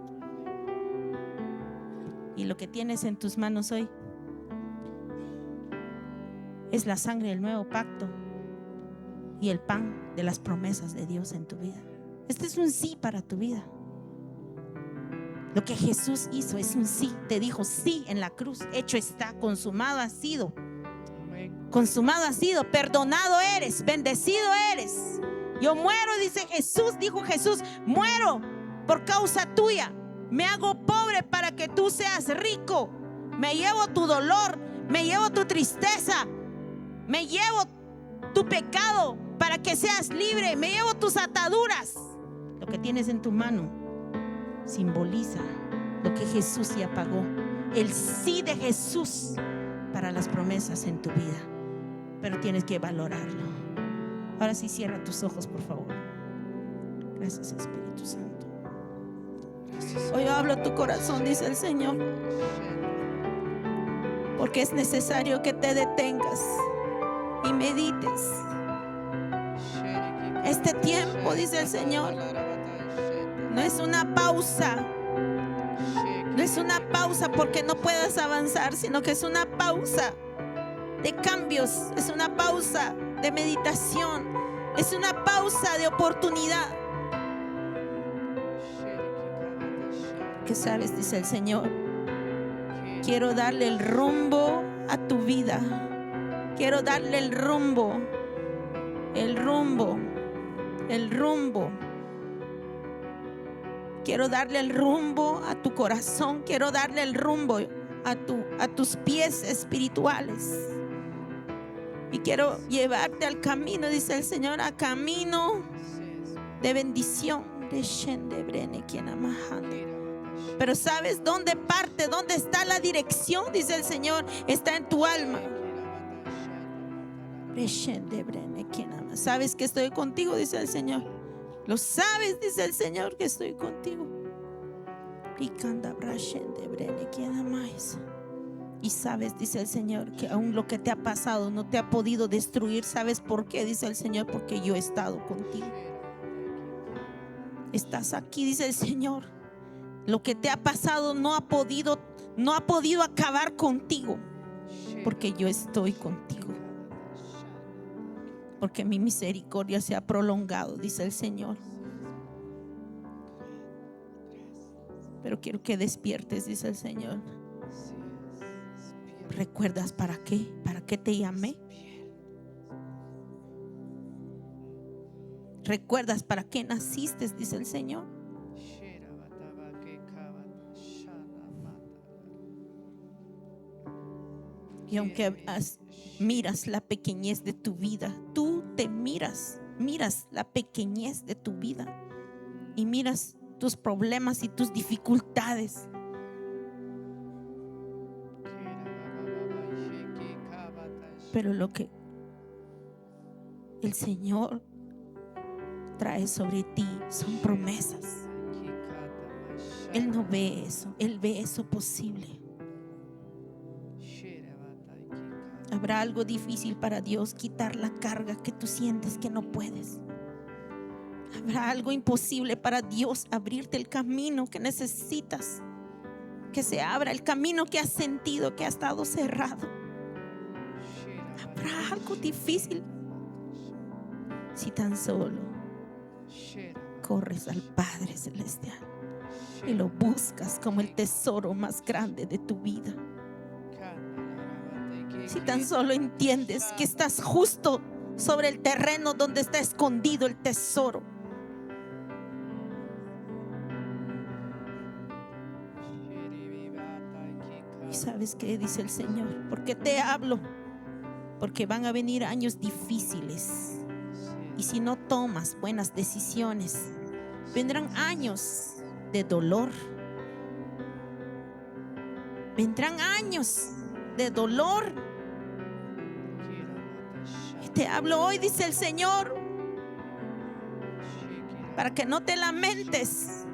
C: Y lo que tienes en tus manos hoy es la sangre del nuevo pacto y el pan de las promesas de Dios en tu vida. Este es un sí para tu vida. Lo que Jesús hizo es un sí. Te dijo sí en la cruz. Hecho está, consumado ha sido. Consumado ha sido, perdonado eres, bendecido eres. Yo muero, dice Jesús, dijo Jesús, muero por causa tuya. Me hago pobre para que tú seas rico. Me llevo tu dolor, me llevo tu tristeza, me llevo tu pecado para que seas libre. Me llevo tus ataduras. Lo que tienes en tu mano simboliza lo que Jesús ya pagó. El sí de Jesús para las promesas en tu vida. Pero tienes que valorarlo. Ahora sí, cierra tus ojos, por favor. Gracias, Espíritu Santo. Hoy hablo a tu corazón, dice el Señor, porque es necesario que te detengas y medites. Este tiempo, dice el Señor, no es una pausa. No es una pausa porque no puedas avanzar, sino que es una pausa de cambios, es una pausa de meditación, es una pausa de oportunidad. ¿Qué sabes? Dice el Señor, quiero darle el rumbo a tu vida. Quiero darle el rumbo. Quiero darle el rumbo a tu corazón. Quiero darle el rumbo a tus pies espirituales. Y quiero llevarte al camino, dice el Señor, a camino de bendición. Pero ¿sabes dónde parte? ¿Dónde está la dirección? Dice el Señor, está en tu alma. ¿Sabes que estoy contigo? Dice el Señor. Lo sabes, dice el Señor, que estoy contigo. Y sabes, dice el Señor, que aún lo que te ha pasado no te ha podido destruir. ¿Sabes por qué? Dice el Señor, porque yo he estado contigo. Estás aquí, dice el Señor. Lo que te ha pasado no ha podido acabar contigo, porque yo estoy contigo. Porque mi misericordia se ha prolongado, dice el Señor. Pero quiero que despiertes, dice el Señor.
B: Así es. Despierta.
C: ¿Recuerdas para qué? ¿Para qué te llamé? ¿Recuerdas para qué naciste? Dice el Señor. Y aunque miras la pequeñez de tu vida, tú te miras la pequeñez de tu vida y miras tus problemas y tus dificultades. Pero lo que el Señor trae sobre ti son promesas. Él no ve eso, Él ve eso posible. Habrá algo difícil para Dios quitar la carga que tú sientes que no puedes. Habrá algo imposible para Dios abrirte el camino que necesitas, que se abra el camino que has sentido que ha estado cerrado. Habrá algo difícil si tan solo corres al Padre Celestial y lo buscas como el tesoro más grande de tu vida. Si tan solo entiendes que estás justo sobre el terreno donde está escondido el tesoro. Y sabes qué dice el Señor: ¿por qué te hablo? Porque van a venir años difíciles. Y si no tomas buenas decisiones, vendrán años de dolor. Vendrán años de dolor. Y te hablo hoy, dice el Señor, para que no te lamentes,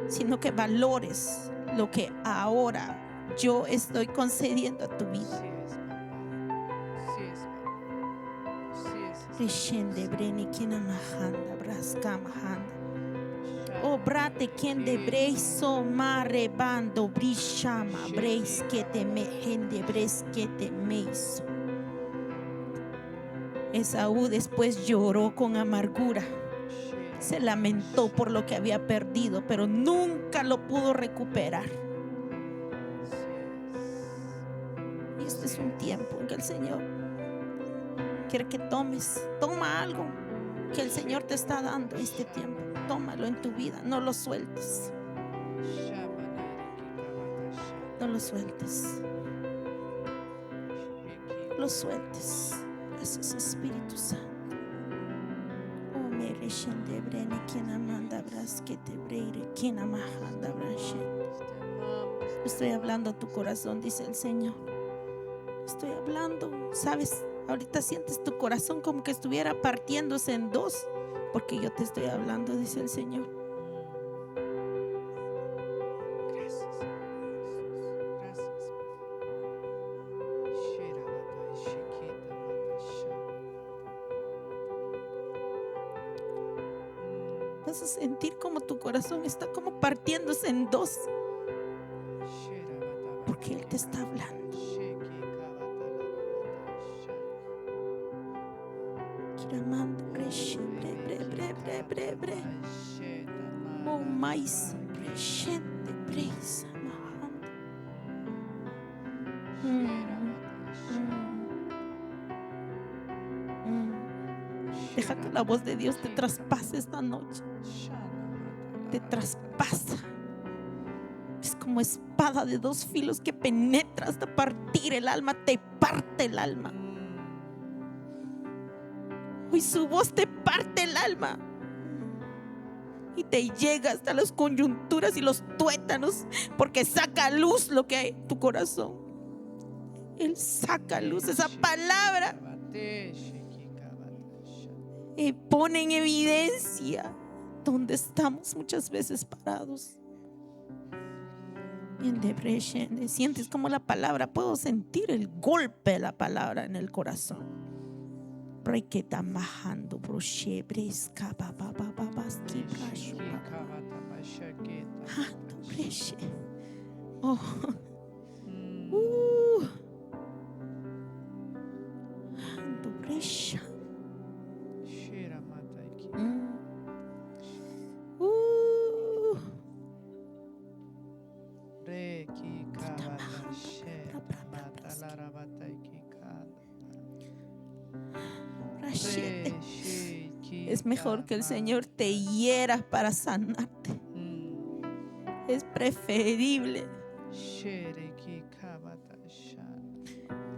C: sino que valores lo que ahora yo estoy concediendo a tu vida. Obrate quien de breiso mare bando brishama breis que te mejen de breis que te meiso. Esaú después lloró con amargura, se lamentó por lo que había perdido, pero nunca lo pudo recuperar. Y este es un tiempo en que el Señor quiere que toma algo que el Señor te está dando este tiempo. Tómalo en tu vida, no lo sueltes. No lo sueltes. No lo sueltes. Gracias, Espíritu Santo. Oh, me reshen de brene quien amanda bras que te breire quien amahanda brashen. Estoy hablando a tu corazón, dice el Señor. Estoy hablando, ¿sabes? Ahorita sientes tu corazón como que estuviera partiéndose en dos, porque yo te estoy hablando, dice el Señor.
B: Gracias.
C: Vas a sentir como tu corazón está como partiéndose en dos, porque Él te está hablando. Kiramando breshe bre bre. Oh mais breshente breisa mahanda. Deja que la voz de Dios te traspase esta noche. Te traspasa. Es como espada de dos filos que penetra hasta partir el alma, te parte el alma. Hoy su voz te parte el alma y te llega hasta las coyunturas y los tuétanos, porque saca a luz lo que hay en tu corazón. Él saca a luz esa palabra y pone en evidencia donde estamos muchas veces parados. En depresión, sientes como la palabra, puedo sentir el golpe de la palabra en el corazón. Requeta majando broche bresca babaski brashu breche. Oh. Ando brecha. Es mejor que el Señor te hiera para sanarte. Es preferible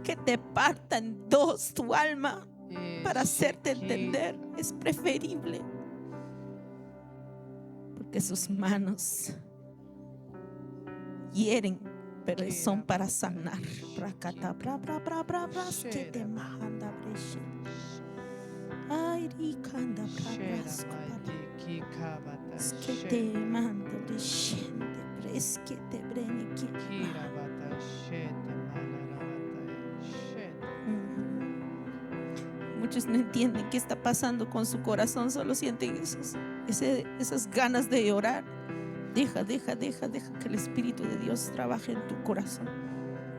C: que te parta en dos tu alma para hacerte entender. Es preferible, porque sus manos hieren, pero son para sanar. Ay, ricanda, es que te mando de es que te brenique. Muchos no entienden qué está pasando con su corazón, solo sienten esas ganas de llorar. Deja que el Espíritu de Dios trabaje en tu corazón,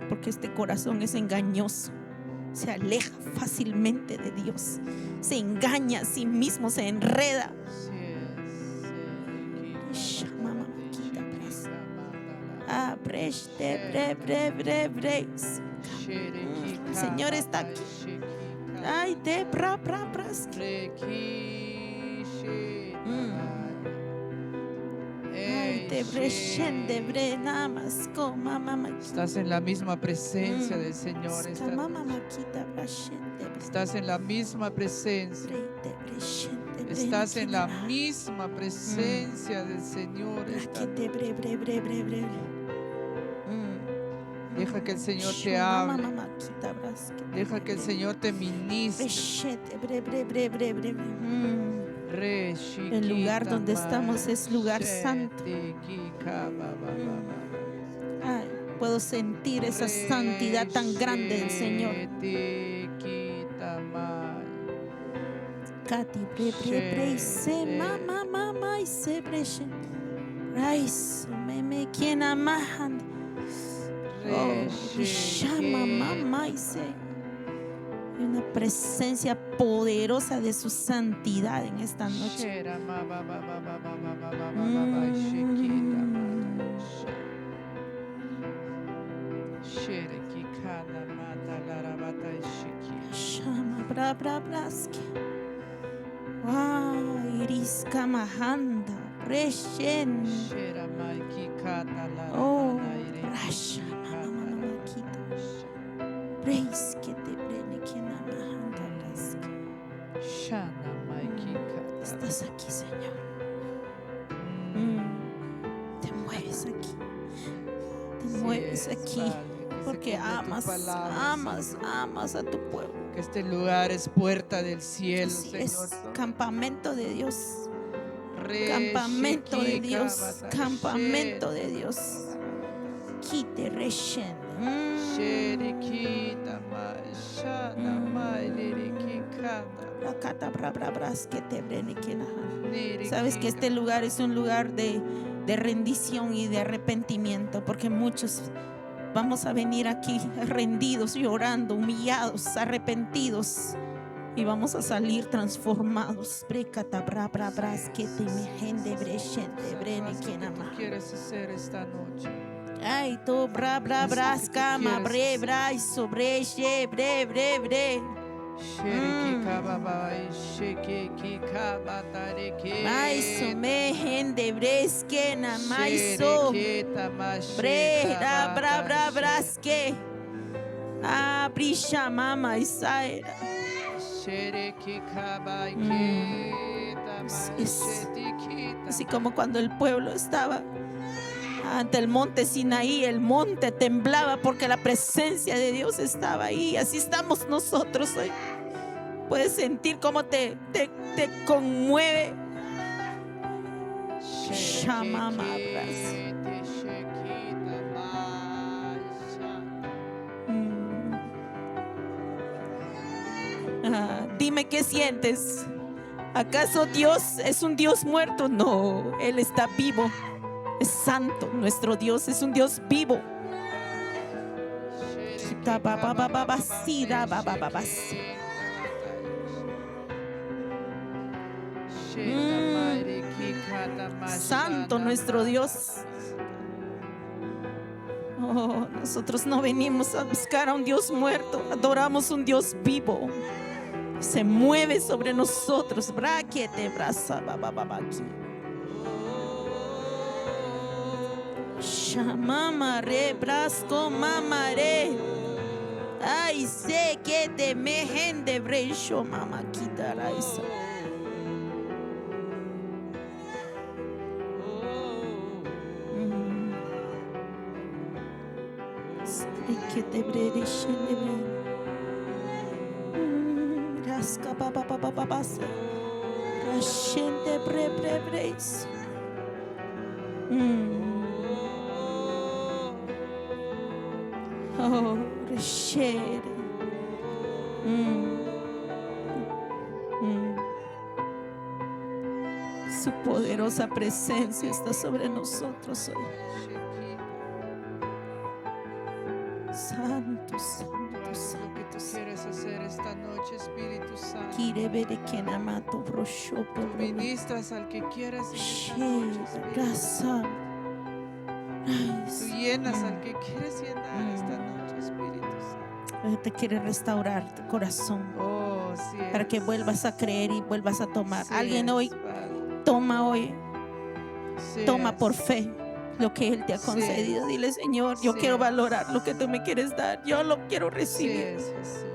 C: porque este corazón es engañoso, se aleja fácilmente de Dios, se engaña a sí mismo, se enreda. El Señor está aquí. Ay, de bra. Ay, de brechen de bre nada más con mamá.
B: Estás en la misma presencia del Señor. Estás en la misma presencia. Estás en la misma presencia del Señor. Deja que el Señor te hable. Deja que el Señor te ministre.
C: El lugar donde estamos es lugar santo. Ay, puedo sentir esa santidad tan grande del Señor. Una presencia poderosa de su santidad en esta noche. Iris Kamahanda Reshen. Oh, Rasha Mamakita. Praise que te brene quien amahanda Raski. Estás aquí, Señor. Te mueves aquí. Te mueves aquí. Porque amas a tu pueblo.
B: Que este lugar es puerta del cielo,
C: Así
B: Señor.
C: es, campamento de Dios. Campamento de Dios. Campamento de Dios. Quite reshen. Sabes que este lugar es un lugar de rendición y de arrepentimiento, porque muchos vamos a venir aquí rendidos, llorando, humillados, arrepentidos, y vamos a salir transformados.
B: ¿Qué quieres hacer esta noche?
C: Ay, to bra cama bre y sobre bre. Ay, some gente bresque na maiso bre bra brasque. Brisha mama isaira. Así como cuando el pueblo estaba ante el monte Sinaí, el monte temblaba porque la presencia de Dios estaba ahí. Así estamos nosotros hoy. Puedes sentir cómo te conmueve. Dime qué sientes. ¿Acaso Dios es un Dios muerto? No, Él está vivo. Es santo, nuestro Dios es un Dios vivo. Santo nuestro Dios. Oh, nosotros no venimos a buscar a un Dios muerto, adoramos un Dios vivo. se mueve sobre nosotros. Braquete, braza, bababaki. Shamamare, brasco, mamare. Ay, sé que te mejen de brecho, mamá, quitaraisa. Que te brede, shende brede. Rasca, papa, papa, papa, rashente, bre, bre, breis. Oh, reshere. Su poderosa presencia está sobre nosotros hoy. Santo, santo, santo.
B: Lo que tú quieres hacer esta noche, Espíritu Santo.
C: Quiere ver que namato brosho
B: Tú
C: por
B: ministras al que quieres en esta
C: Shera,
B: noche, Espíritu.
C: raza.
B: Tú llenas al que quieres llenar esta noche, Espíritu Santo.
C: Te quiere restaurar tu corazón
B: Oh, sí
C: para que
B: es.
C: vuelvas a creer y vuelvas a tomar.
B: Sí
C: Alguien
B: es,
C: hoy
B: Padre.
C: toma hoy,
B: Sí
C: toma
B: es.
C: por fe lo que Él te ha
B: Sí.
C: concedido. Dile, Señor, yo
B: Sí.
C: quiero valorar lo que tú me quieres dar. Yo lo quiero
B: Sí
C: recibir.
B: es, Jesús.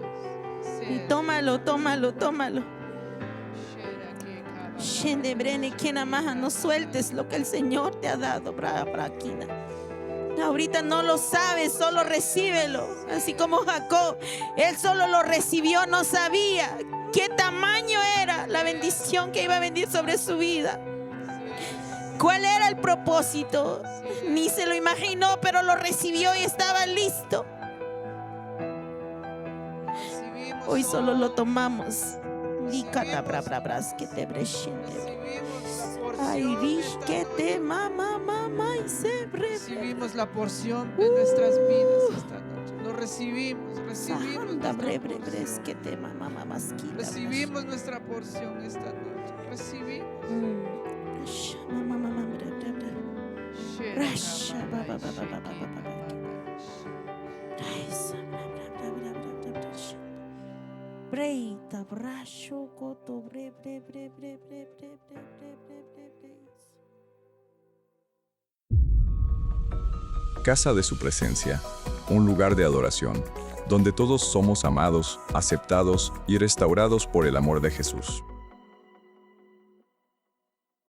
B: Sí
C: Y
B: es.
C: tómalo, tómalo, tómalo.
B: Shera que cava.
C: Shende brene kena maja, no sueltes lo que el Señor te ha dado, braquina. Ahorita no lo sabes, solo recíbelo. Así como Jacob, él solo lo recibió, no sabía qué tamaño era la bendición que iba a venir sobre su vida. ¿Cuál era el propósito? Ni se lo imaginó, pero lo recibió y estaba listo.
B: Recibimos
C: Hoy solo
B: todo.
C: lo tomamos. Lícata, bra, bra, bras, que te brechende.
B: Recibimos la porción
C: Ay,
B: de
C: rish,
B: esta
C: que
B: noche.
C: te mama, mama, y se bre.
B: Recibimos la porción de nuestras vidas esta noche. Lo recibimos, recibimos
C: Sahanda,
B: nuestra
C: bre, bre,
B: porción.
C: bres, que te mama, masquita.
B: Recibimos nuestra porción esta noche. Recibimos.
C: Mama, mama, bre, bre, bre.
B: Shera
C: Rasha,
B: kava,
C: ba, ba, ba, ba, ba, ba,
B: sheki
C: ba, ba.
B: kava.
C: Raisa, bra, bra, bra, bra, bra, bra, bra. Breita, brasho, coto, bre, bre, bre, bre, bre, bre, bre, bre, bre, bre, bre.
A: Casa de su presencia, un lugar de adoración, donde todos somos amados, aceptados y restaurados por el amor de Jesús.